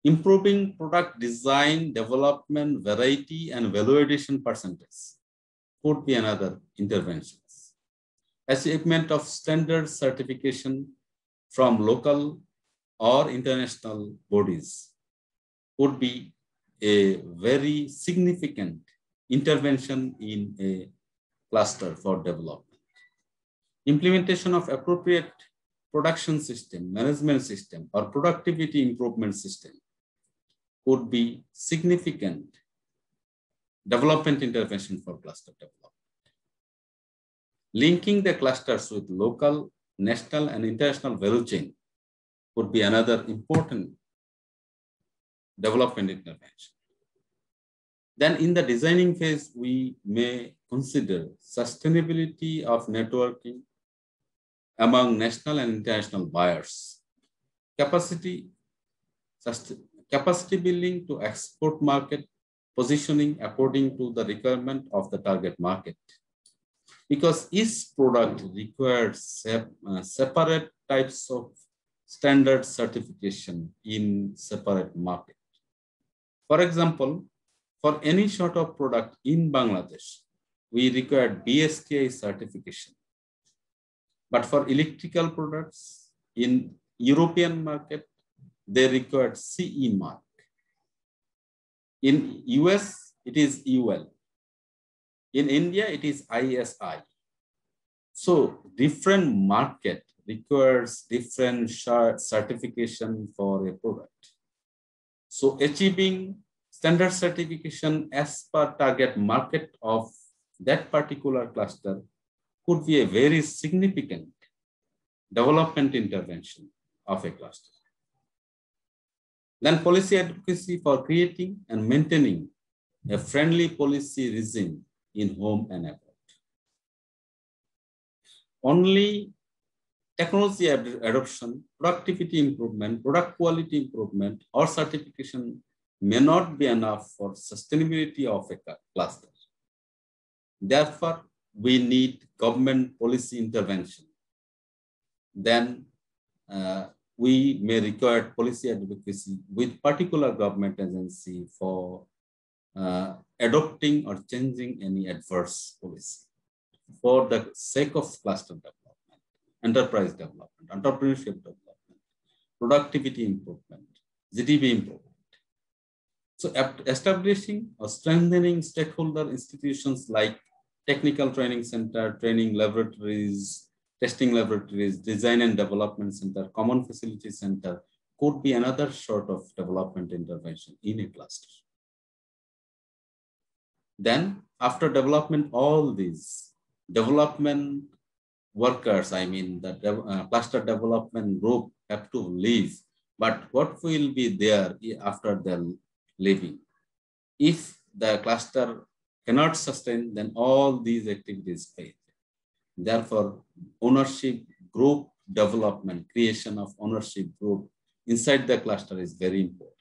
Improving product design, development, variety, and value addition percentage could be another interventions. Achievement of standard certification from local or international bodies would be a very significant intervention in a cluster for development. Implementation of appropriate production system, management system, or productivity improvement system would be significant development intervention for cluster development. Linking the clusters with local, national, and international value chain would be another important development intervention. Then in the designing phase, we may consider sustainability of networking among national and international buyers, capacity building to export market, positioning according to the requirement of the target market. Because each product requires separate types of standard certification in separate market. For example, for any sort of product in Bangladesh, we require BSTI certification. But for electrical products in European market, they require CE mark. In US, it is UL. In India, it is ISI. So different market requires different certification for a product. So achieving standard certification as per target market of that particular cluster could be a very significant development intervention of a cluster. Then policy advocacy for creating and maintaining a friendly policy regime in home and abroad. Only technology adoption, productivity improvement, product quality improvement, or certification may not be enough for sustainability of a cluster. Therefore, we need government policy intervention. Then we may require policy advocacy with particular government agency for adopting or changing any adverse policy for the sake of cluster development, enterprise development, entrepreneurship development, productivity improvement, GDP improvement. So establishing or strengthening stakeholder institutions like technical training center, training laboratories, testing laboratories, design and development center, common facility center could be another sort of development intervention in a cluster. Then after development, all these development workers, I mean the cluster development group have to leave, but what will be there after their leaving? If the cluster cannot sustain, then all these activities fail. Therefore, ownership group development, creation of ownership group inside the cluster is very important.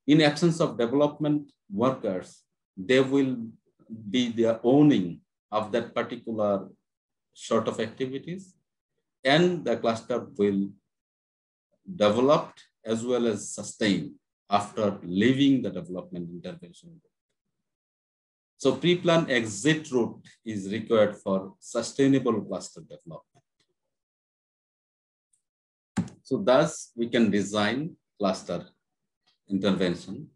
In absence of development workers, they will be the owning of that particular sort of activities, and the cluster will develop as well as sustain after leaving the development intervention group. So pre-planned exit route is required for sustainable cluster development. So thus we can design cluster intervention.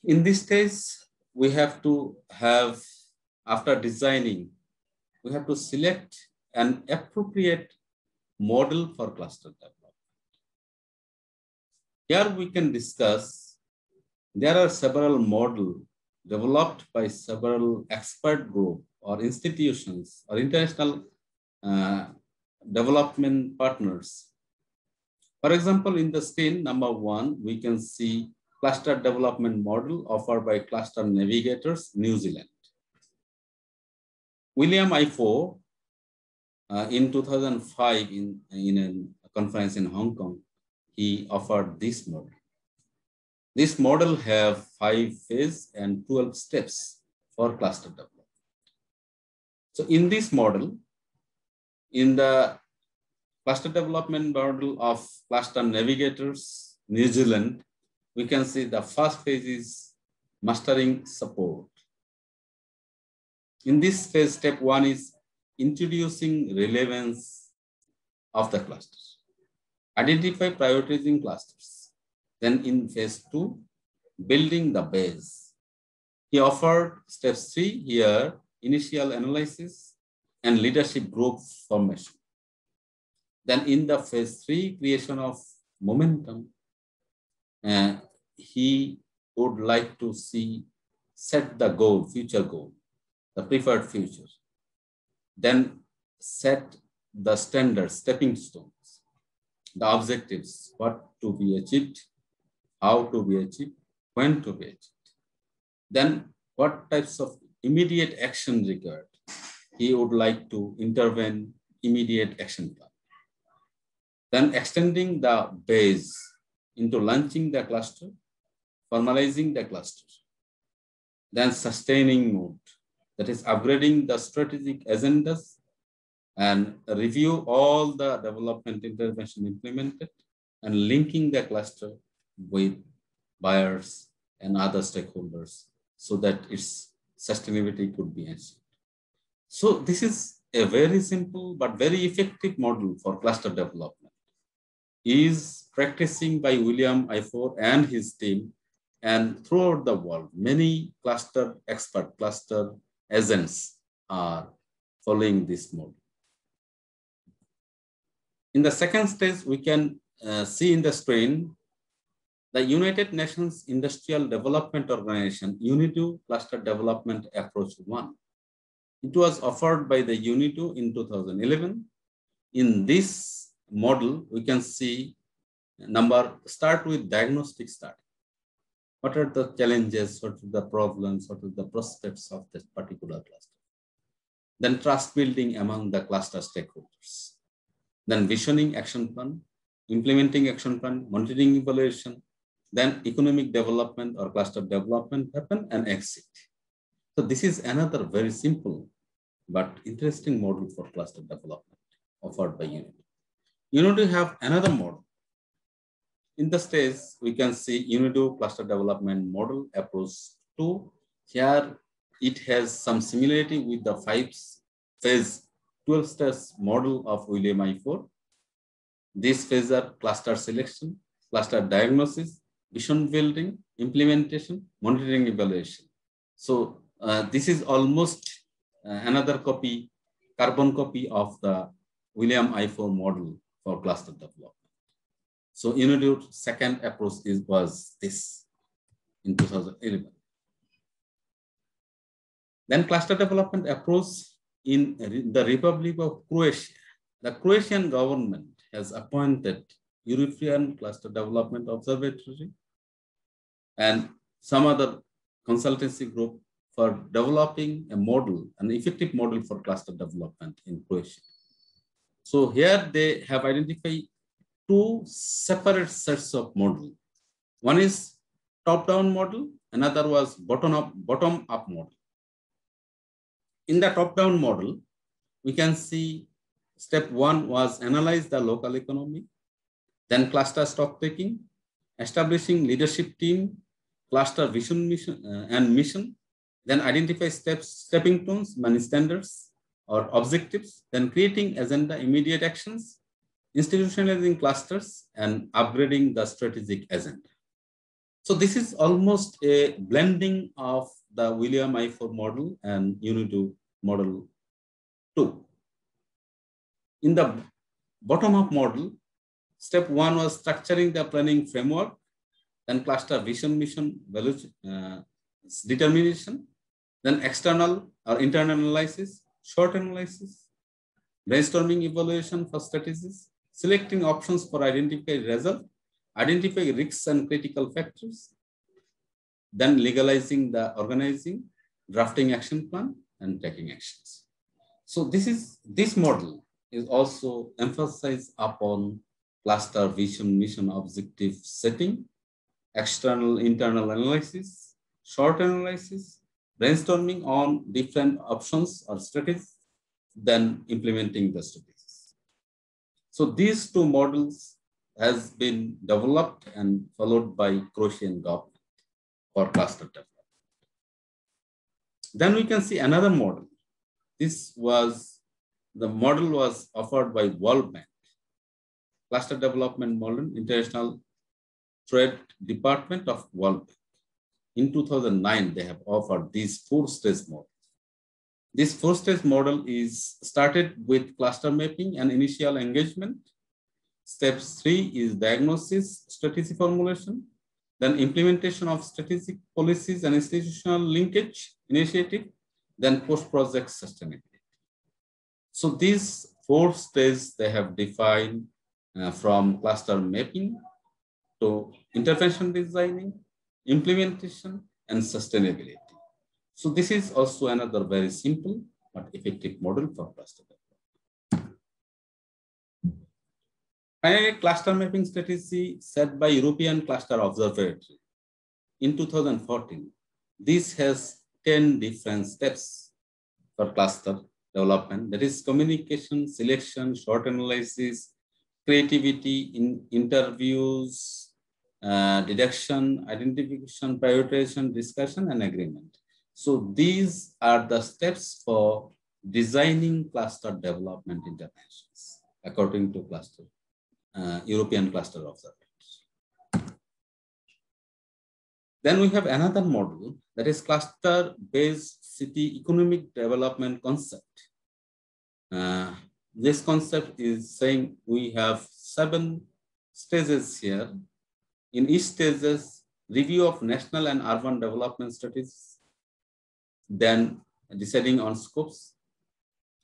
In this case, we have to have, after designing, we have to select an appropriate model for cluster development. Here we can discuss, there are several models developed by several expert groups or institutions or international development partners. For example, in the screen number 1, we can see cluster development model offered by Cluster Navigators, New Zealand. William I4 in 2005 in a conference in Hong Kong, he offered this model. This model have 5 phases and 12 steps for cluster development. So in this model, in the cluster development model of Cluster Navigators, New Zealand, we can see the first phase is mastering support. In this phase, step 1 is introducing relevance of the clusters. Identify prioritizing clusters. Then in phase 2, building the base. He offered steps 3 here, initial analysis and leadership group formation. Then in the phase 3, creation of momentum, he would like to see, set the goal, future goal, the preferred future. Then set the standards, stepping stones, the objectives, what to be achieved, how to be achieved, when to be achieved. Then what types of immediate action required. He would like to intervene immediate action plan. Then extending the base into launching the cluster, formalizing the cluster. Then sustaining mode, that is upgrading the strategic agendas and review all the development intervention implemented and linking the cluster with buyers and other stakeholders so that its sustainability could be ensured. So this is a very simple but very effective model for cluster development. Is practicing by William I4 and his team, and throughout the world, many cluster expert, cluster agents are following this model. In the second stage, we can see in the screen the United Nations Industrial Development Organization, UNIDO Cluster Development Approach 1. It was offered by the UNIDO in 2011. In this model, we can see start with diagnostic study. What are the challenges? What are the problems? What are the prospects of this particular cluster? Then trust building among the cluster stakeholders. Then visioning action plan, implementing action plan, monitoring evaluation, then economic development or cluster development happen and exit. So this is another very simple but interesting model for cluster development offered by Unity. Unity have another model. In the stage, we can see Unity cluster development model approach 2. Here, it has some similarity with the 5-phase 12-stage model of William I4. These phases are cluster selection, cluster diagnosis, vision building, implementation, monitoring, evaluation. So this is almost another copy, carbon copy of the William I4 model for cluster development. So Unity's second approach was this in 2011. Then cluster development approach in the Republic of Croatia. The Croatian government has appointed European Cluster Development Observatory and some other consultancy group for developing a model, an effective model for cluster development in Croatia. So here they have identified 2 separate sets of model. One is top-down model, another was bottom-up model. In the top-down model, we can see step 1 was analyze the local economy, then cluster stock taking, establishing leadership team, cluster vision mission, then identify stepping stones, money standards or objectives, then creating agenda, immediate actions, institutionalizing clusters, and upgrading the strategic agenda. So this is almost a blending of the William I4 model and Unity model 2. In the bottom-up model, step 1 was structuring the planning framework, then cluster vision mission determination, then external or internal analysis, short analysis, brainstorming evaluation for strategies, selecting options for identifying result, identify risks and critical factors, then legalizing the organizing, drafting action plan, and taking actions. So this model is also emphasized upon cluster vision mission objective setting, external internal analysis, short analysis, brainstorming on different options or strategies, then implementing the strategies. So these 2 models has been developed and followed by Croatian government for cluster development. Then we can see another model. The model was offered by World Bank, Cluster Development Model, International Trade Department of World Bank. In 2009, they have offered these 4-stage models. This 4-stage model is started with cluster mapping and initial engagement. Step 3 is diagnosis, strategy formulation, then implementation of strategic policies and institutional linkage initiative, then post-project sustainability. So these 4 stages they have defined from cluster mapping to intervention designing, implementation, and sustainability. So this is also another very simple but effective model for cluster development. Finally, cluster mapping strategy set by European Cluster Observatory in 2014. This has 10 different steps for cluster development. That is communication, selection, short analysis, creativity, interviews, deduction, identification, prioritization, discussion, and agreement. So these are the steps for designing cluster development interventions according to European Cluster Observatory. Then we have another model that is cluster-based city economic development concept. This concept is saying we have 7 stages here. In each stages, review of national and urban development strategies, then deciding on scopes,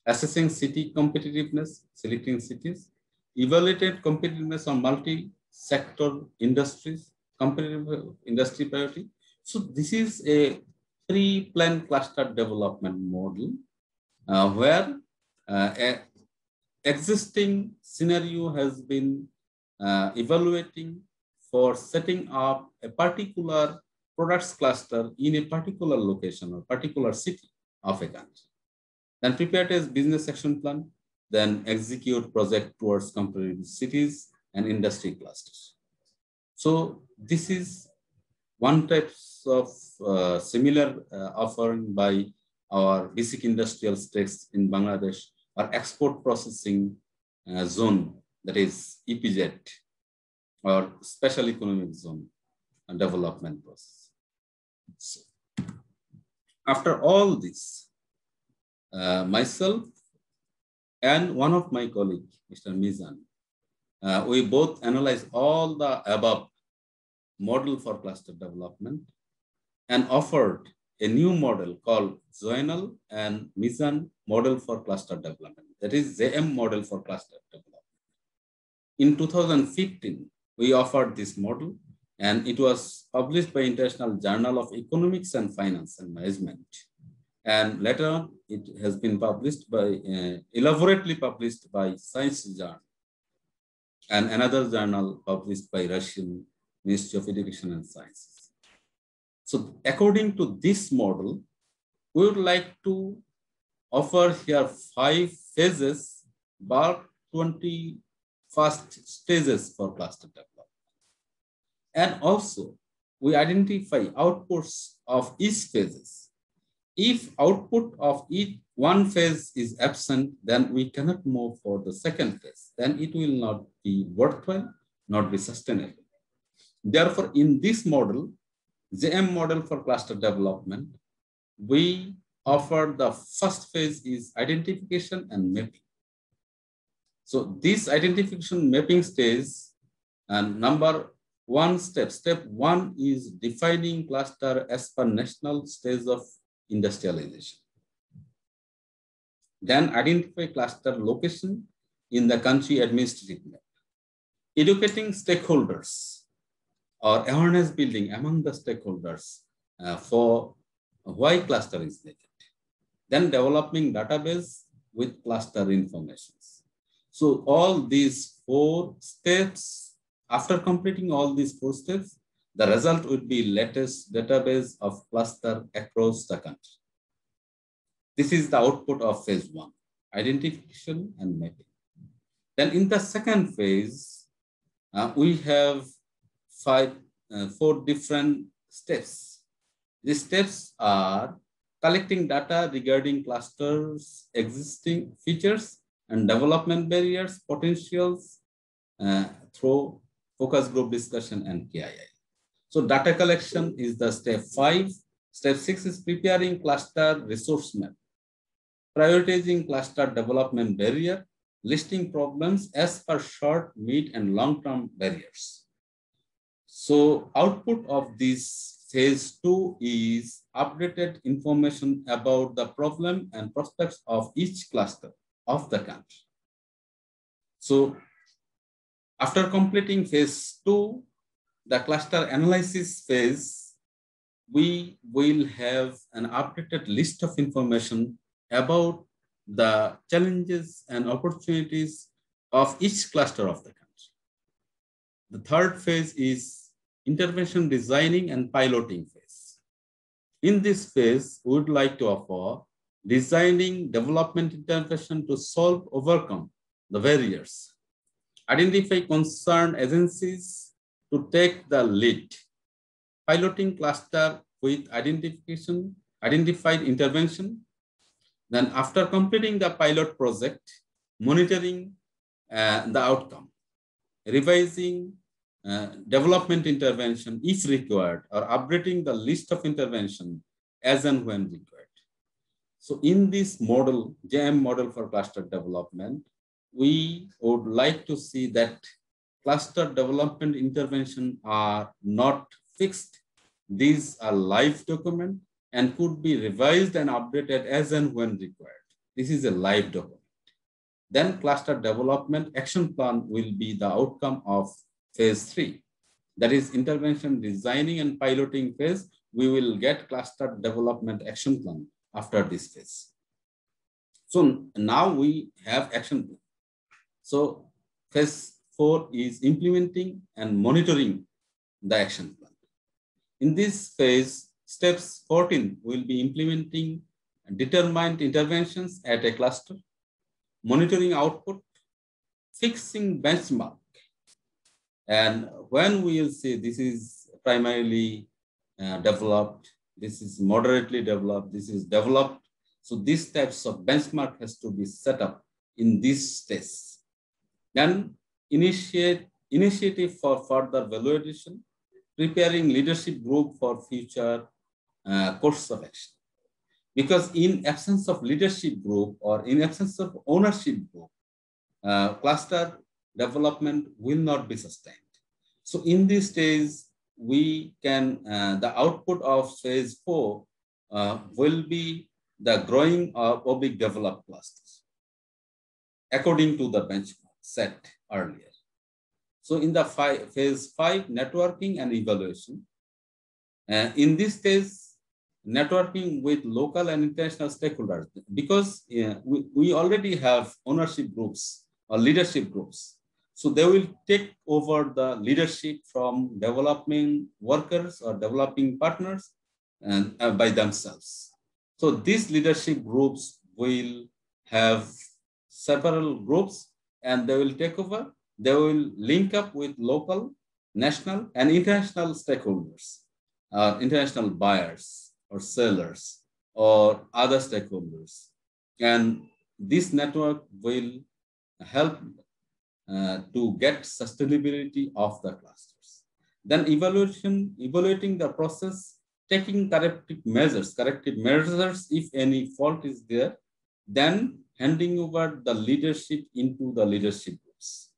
assessing city competitiveness, selecting cities, evaluated competitiveness on multi-sector industries, competitive industry priority. So this is a pre-planned cluster development model where a existing scenario has been evaluating for setting up a particular products cluster in a particular location or particular city of a country. Then prepare a business action plan, then execute project towards competitive cities and industry clusters. So this is one type of similar offering by our basic industrial states in Bangladesh, or export processing zone, that is EPZ, or special economic zone development process. So, after all this, myself and one of my colleagues, Mr. Mizan, we both analyze all the above model for cluster development and offered a new model called Zoenal and Mizan model for cluster development, that is ZM model for cluster development. In 2015, we offered this model, and it was published by International Journal of Economics and Finance and Management. And later, it has been published by, elaborately published by Science Journal, and another journal published by Russian Ministry of Education and Sciences. So according to this model, we would like to offer here 5 phases, but 20 first stages for cluster development. And also, we identify outputs of each phases. If output of each one phase is absent, then we cannot move for the second phase. Then it will not be worthwhile, not be sustainable. Therefore, in this model, JM model for cluster development, we offer the first phase is identification and mapping. So this identification mapping stage, and number 1 step, step 1 is defining cluster as per national stage of industrialization. Then identify cluster location in the country administrative map. Educating stakeholders or awareness building among the stakeholders for why cluster is needed. Then developing database with cluster information. So all these 4 steps, after completing all these 4 steps, the result would be latest database of cluster across the country. This is the output of phase 1, identification and mapping. Then in the second phase, we have 4 different steps. These steps are collecting data regarding clusters, existing features, and development barriers, potentials through focus group discussion and KII. So data collection is the step 5. Step 6 is preparing cluster resource map, prioritizing cluster development barrier, listing problems as per short, mid, and long-term barriers. So output of this phase 2 is updated information about the problem and prospects of each cluster of the country. So after completing phase 2, the cluster analysis phase, we will have an updated list of information about the challenges and opportunities of each cluster of the country. The third phase is intervention designing and piloting phase. In this phase, we would like to offer designing development intervention to overcome the barriers, identify concerned agencies to take the lead, piloting cluster with identified intervention. Then after completing the pilot project, monitoring the outcome, revising development intervention if required, or updating the list of intervention as and when required. So in this model, JM model for cluster development, we would like to see that cluster development intervention are not fixed. These are live document and could be revised and updated as and when required. This is a live document. Then cluster development action plan will be the outcome of phase 3. that is intervention, designing and piloting phase, we will get cluster development action plan after this phase. So now we have action plan. So phase 4 is implementing and monitoring the action plan. In this phase, steps 14 will be implementing determined interventions at a cluster, monitoring output, fixing benchmark. And when we will say this is primarily developed, this is moderately developed, this is developed. So these types of benchmark has to be set up in this stage. Then initiative for further value addition, preparing leadership group for future course of action. Because in absence of leadership group or in absence of ownership group, cluster development will not be sustained. So in this stage, we can, the output of phase 4 will be the growing of oblique developed clusters according to the benchmark set earlier. So in the phase 5, networking and evaluation. In this case, networking with local and international stakeholders, because we already have ownership groups or leadership groups. So they will take over the leadership from developing workers or developing partners and by themselves. So these leadership groups will have several groups and they will take over. They will link up with local, national, and international stakeholders, international buyers or sellers or other stakeholders. And this network will help to get sustainability of the clusters. Then evaluating the process, taking corrective measures if any fault is there, then handing over the leadership into the leadership groups.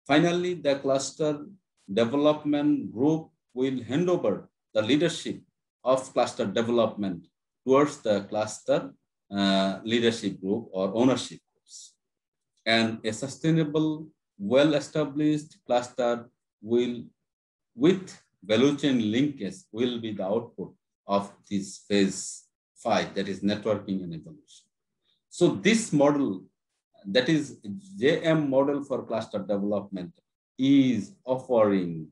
Finally, the cluster development group will hand over the leadership of cluster development towards the cluster leadership group or ownership groups. And a sustainable, well-established cluster will, with value chain linkage, will be the output of this phase 5, that is networking and evolution. So this model, that is JM model for cluster development, is offering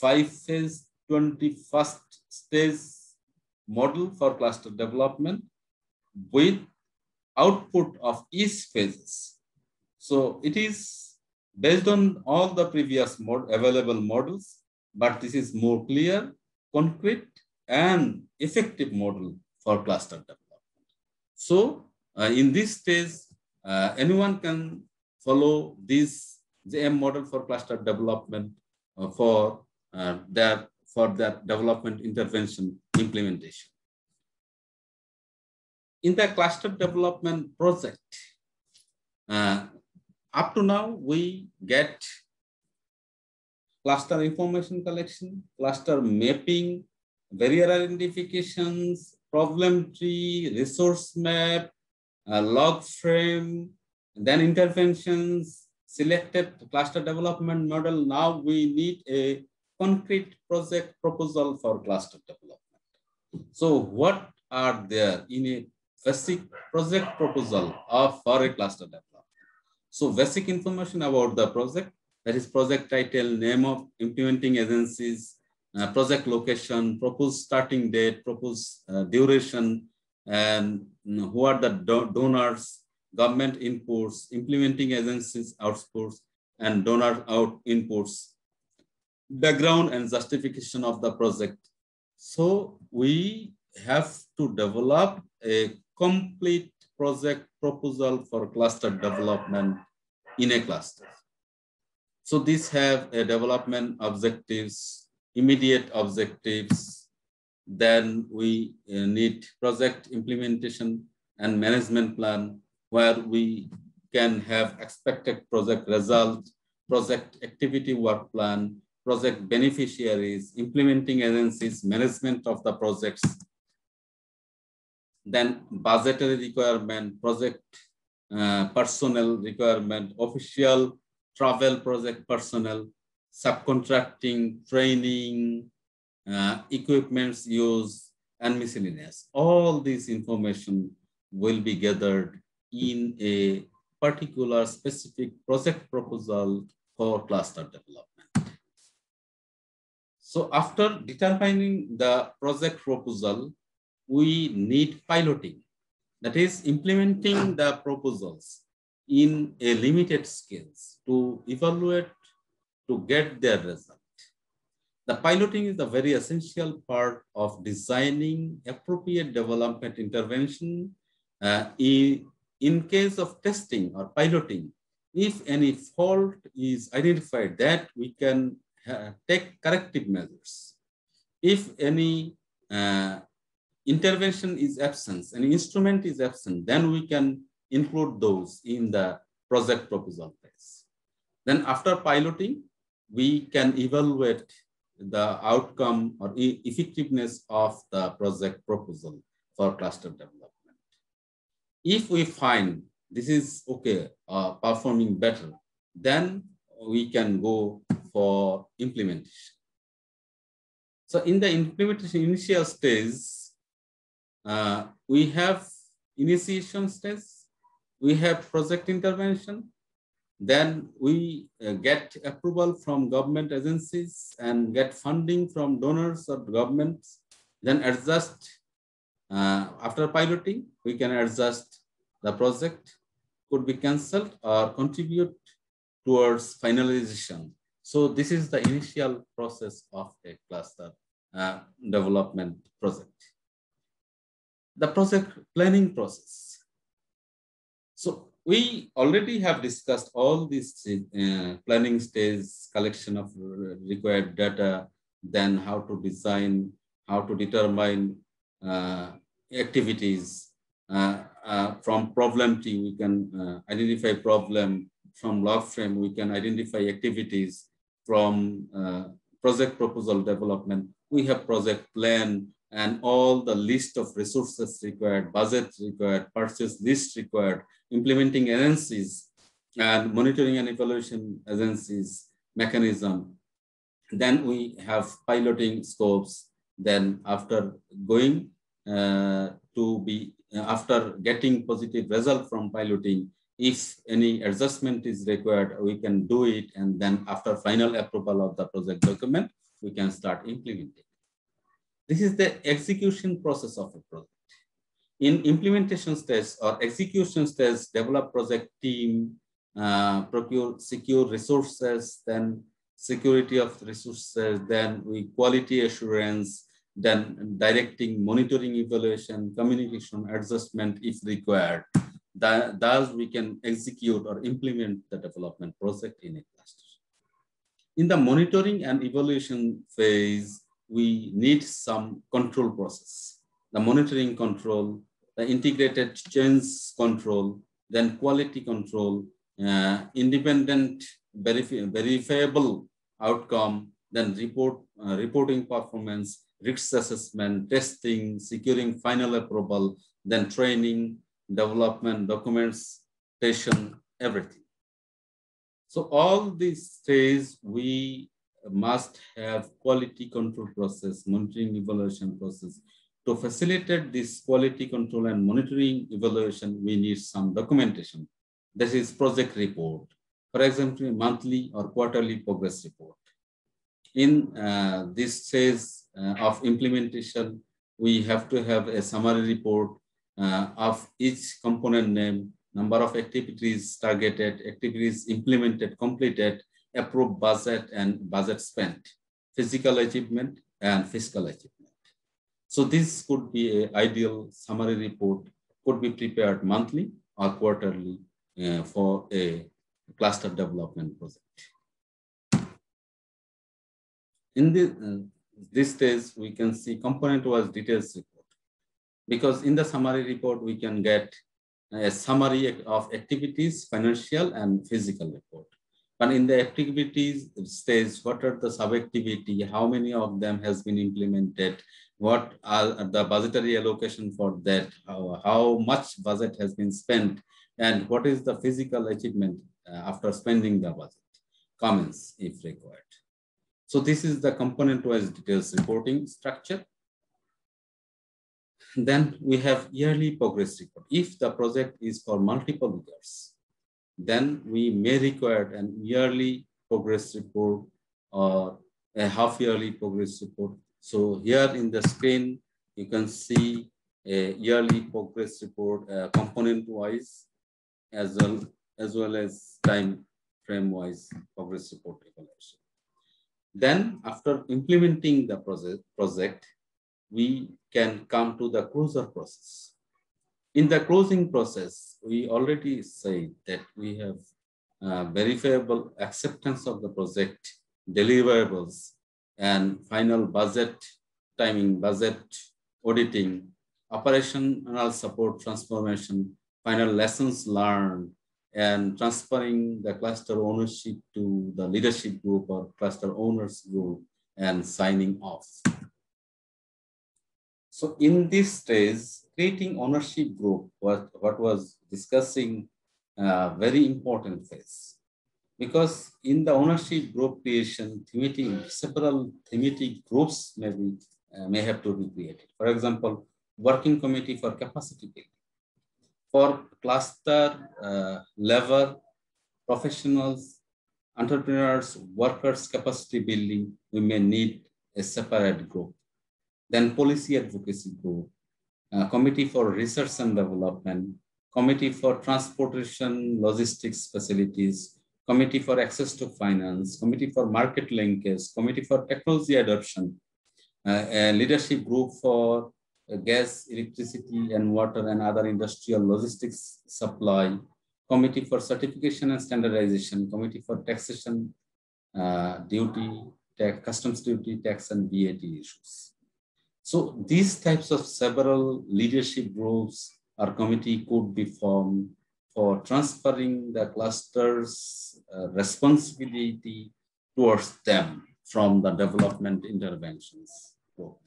5-phase 21st stage model for cluster development with output of each phases. So it is based on all the previous available models, but this is more clear, concrete, and effective model for cluster development. So in this stage, anyone can follow this JM model for cluster development for their development intervention implementation. In the cluster development project, up to now, we get cluster information collection, cluster mapping, barrier identifications, problem tree, resource map, log frame, then interventions, selected cluster development model. Now we need a concrete project proposal for cluster development. So what are there in a basic project proposal for a cluster development? So basic information about the project, that is project title, name of implementing agencies, project location, proposed starting date, proposed duration, and who are the donors, government inputs, implementing agencies outputs, and donor out inputs, background and justification of the project. So we have to develop a complete project proposal for cluster development in a cluster. So these have a development objectives, immediate objectives. Then we need project implementation and management plan, where we can have expected project result, project activity work plan, project beneficiaries, implementing agencies, management of the projects, then budgetary requirement, project personnel requirement, official travel project personnel. subcontracting, training, equipment's use, and miscellaneous. All this information will be gathered in a particular specific project proposal for cluster development. So after determining the project proposal, we need piloting. That is implementing the proposals in a limited scales to evaluate, to get their result. The piloting is a very essential part of designing appropriate development intervention. In case of testing or piloting, if any fault is identified, that we can take corrective measures. If any intervention is absent, an instrument is absent, then we can include those in the project proposal phase. Then after piloting, we can evaluate the outcome or effectiveness of the project proposal for cluster development. If we find this is okay, performing better, then we can go for implementation. So in the implementation initial stage, we have initiation stage, we have project intervention, then we get approval from government agencies and get funding from donors or governments, then adjust. After piloting, we can adjust the project, could be cancelled or contribute towards finalization. So this is the initial process of a cluster development project. The project planning process. So we already have discussed all these planning stage, collection of required data, then how to design, how to determine activities. From problem tree, we can identify problem. From log frame, we can identify activities. From project proposal development, we have project plan and all the list of resources required, budget required, purchase list required, implementing agencies and monitoring and evaluation agencies mechanism. Then we have piloting scopes. Then after going after getting positive result from piloting, if any adjustment is required, we can do it. And then after final approval of the project document, we can start implementing. This is the execution process of a project. In implementation stage or execution stage, develop project team, secure resources, then security of resources, then we quality assurance, then directing, monitoring, evaluation, communication, adjustment if required. Thus we can execute or implement the development project in a cluster. In the monitoring and evaluation phase, we need some control process. The monitoring control, the integrated change control, then quality control, independent verifiable outcome, then reporting performance, risk assessment, testing, securing final approval, then training, development, documentation, everything. So all these stages, we must have quality control process, monitoring evaluation process. To facilitate this quality control and monitoring evaluation, we need some documentation. This is project report. For example, monthly or quarterly progress report. In this phase of implementation, we have to have a summary report of each component name, number of activities targeted, activities implemented, completed, approved budget and budget spent, physical achievement and fiscal achievement. So this could be an ideal summary report, could be prepared monthly or quarterly for a cluster development project. In this stage, we can see component-wise details report, because in the summary report, we can get a summary of activities, financial and physical report. But in the activities stage, what are the sub-activity, how many of them has been implemented, what are the budgetary allocation for that, how much budget has been spent, and what is the physical achievement after spending the budget, comments if required. So this is the component-wise details reporting structure. Then we have yearly progress report. If the project is for multiple years, then we may require an yearly progress report or a half-yearly progress report. So here in the screen, you can see a yearly progress report, component-wise, as well as time frame-wise progress report evaluation. Then, after implementing the project, we can come to the closure process. In the closing process, we already said that we have verifiable acceptance of the project, deliverables, and final budget, timing, budget, auditing, operational support transformation, final lessons learned, and transferring the cluster ownership to the leadership group or cluster owners group, and signing off. So in this stage, creating ownership group was what was discussing very important phase, because in the ownership group creation, several thematic groups may have to be created. For example, working committee for capacity building. For cluster level professionals, entrepreneurs, workers capacity building, we may need a separate group. Then policy advocacy group, committee for research and development, committee for transportation logistics facilities, committee for access to finance, committee for market linkage, committee for technology adoption, a leadership group for gas, electricity, and water and other industrial logistics supply, committee for certification and standardization, committee for taxation, duty, customs duty, tax, and VAT issues. So these types of several leadership groups or committee could be formed for transferring the cluster's responsibility towards them from the development interventions group.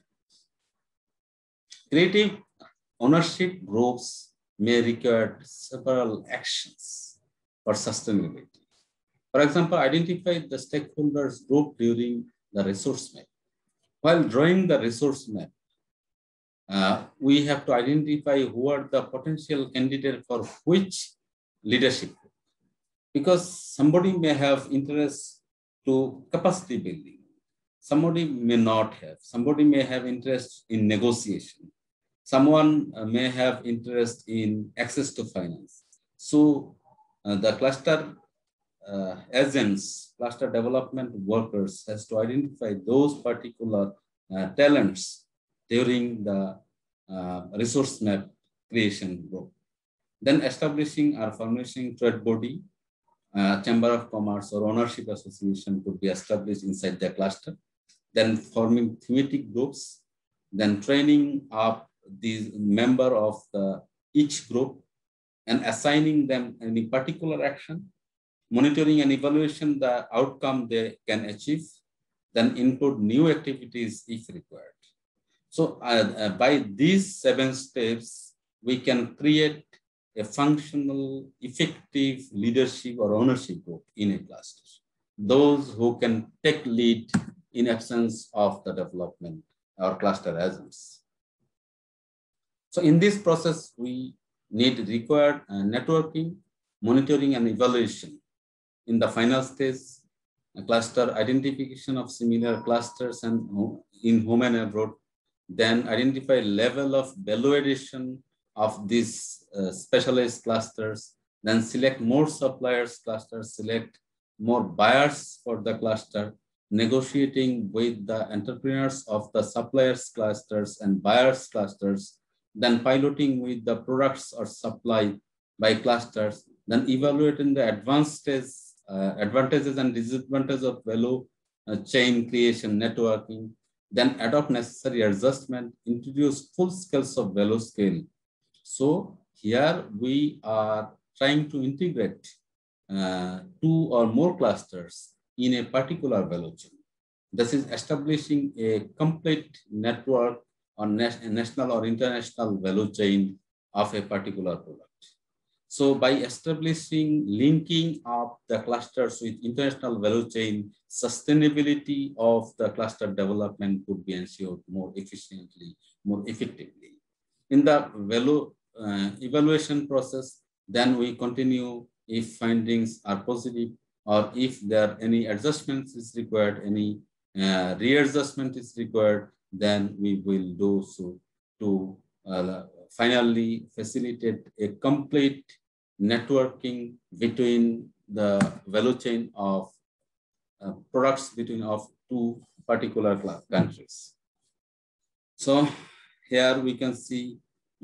Creative ownership groups may require several actions for sustainability. For example, identify the stakeholders group during the resource map. While drawing the resource map, we have to identify who are the potential candidates for which leadership group. Because somebody may have interest to capacity building, somebody may not have, somebody may have interest in negotiation, someone may have interest in access to finance. So the cluster agents, cluster development workers has to identify those particular talents during the resource map creation group. Then establishing or formation trade body, chamber of commerce or ownership association could be established inside the cluster. Then forming thematic groups, then training up these member of each group and assigning them any particular action, monitoring and evaluation the outcome they can achieve, then include new activities if required. So by these 7 steps, we can create a functional, effective leadership or ownership group in a cluster. Those who can take lead in absence of the development or cluster agents. So in this process, we need required networking, monitoring, and evaluation. In the final stage, a cluster identification of similar clusters and in home and abroad, then identify level of value addition of these specialized clusters, then select more suppliers clusters, select more buyers for the cluster, negotiating with the entrepreneurs of the suppliers clusters and buyers clusters, then piloting with the products or supply by clusters, then evaluating the advanced stage, advantages and disadvantages of value chain creation networking, then adopt necessary adjustment, introduce full scales of value scale. So here we are trying to integrate 2 or more clusters in a particular value chain. This is establishing a complete network or national or international value chain of a particular product. So by establishing, linking up the clusters with international value chain, sustainability of the cluster development could be ensured more efficiently, more effectively. In the value evaluation process, then we continue if findings are positive, or if there are any adjustments is required, any readjustment is required, then we will do so to finally facilitate a complete networking between the value chain of products between of two particular countries. So here we can see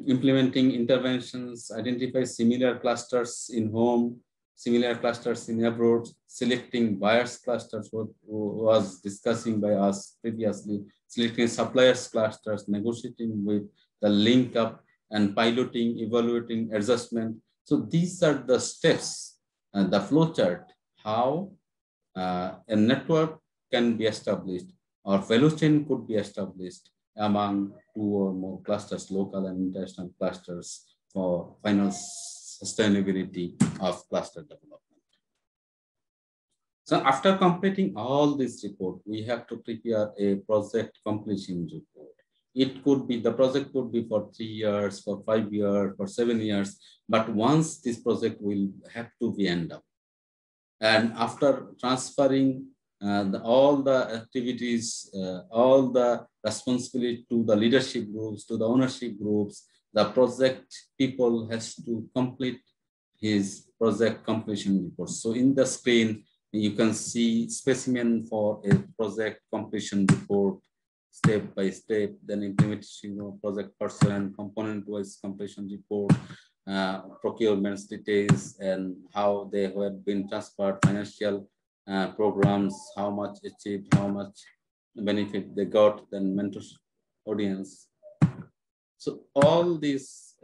implementing interventions, identify similar clusters in home, similar clusters in abroad, selecting buyers clusters, what was discussing by us previously, selecting suppliers clusters, negotiating with the link up, and piloting, evaluating, adjustment. So these are the steps and the flow chart, how a network can be established or value chain could be established among two or more clusters, local and international clusters, for final sustainability of cluster development. So after completing all this report, we have to prepare a project completion report. It could be, the project could be for 3 years, for 5 years, for 7 years, but once this project will have to be end up. And after transferring all the activities, all the responsibility to the leadership groups, to the ownership groups, the project people has to complete his project completion report. So in the screen, you can see specimen for a project completion report, step by step, then implementation of project person, component-wise completion report, procurement details, and how they have been transferred, financial programs, how much achieved, how much benefit they got, then mentors, audience. So all this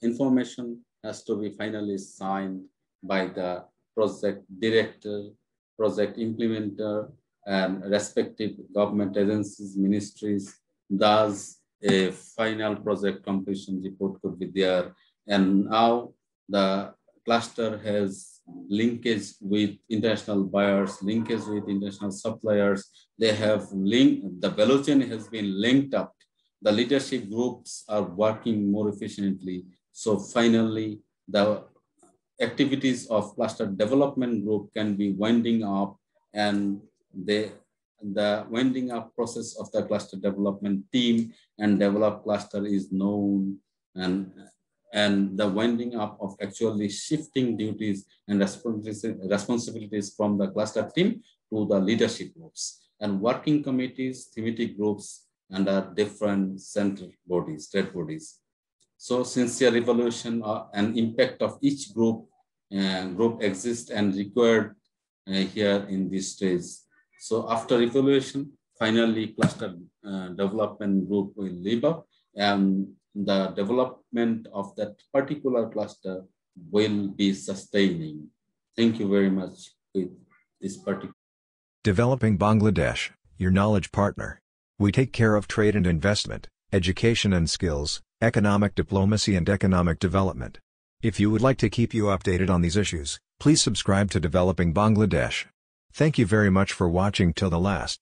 information has to be finally signed by the project director, project implementer, and respective government agencies, ministries. Thus, a final project completion report could be there. And now the cluster has linkage with international buyers, linkage with international suppliers. They have linked, the value chain has been linked up. The leadership groups are working more efficiently. So finally, the activities of cluster development group can be winding up, and the winding up process of the cluster development team and develop cluster is known, and the winding up of actually shifting duties and responsibilities from the cluster team to the leadership groups and working committees, thematic groups, and different center bodies, state bodies. So sincere evaluation and impact of each group exists and required here in this stage. So after evaluation, finally cluster development group will live up, and the development of that particular cluster will be sustaining. Thank you very much with this particular. Developing Bangladesh, your knowledge partner. We take care of trade and investment, education and skills, economic diplomacy and economic development. If you would like to keep you updated on these issues, please subscribe to Developing Bangladesh. Thank you very much for watching till the last.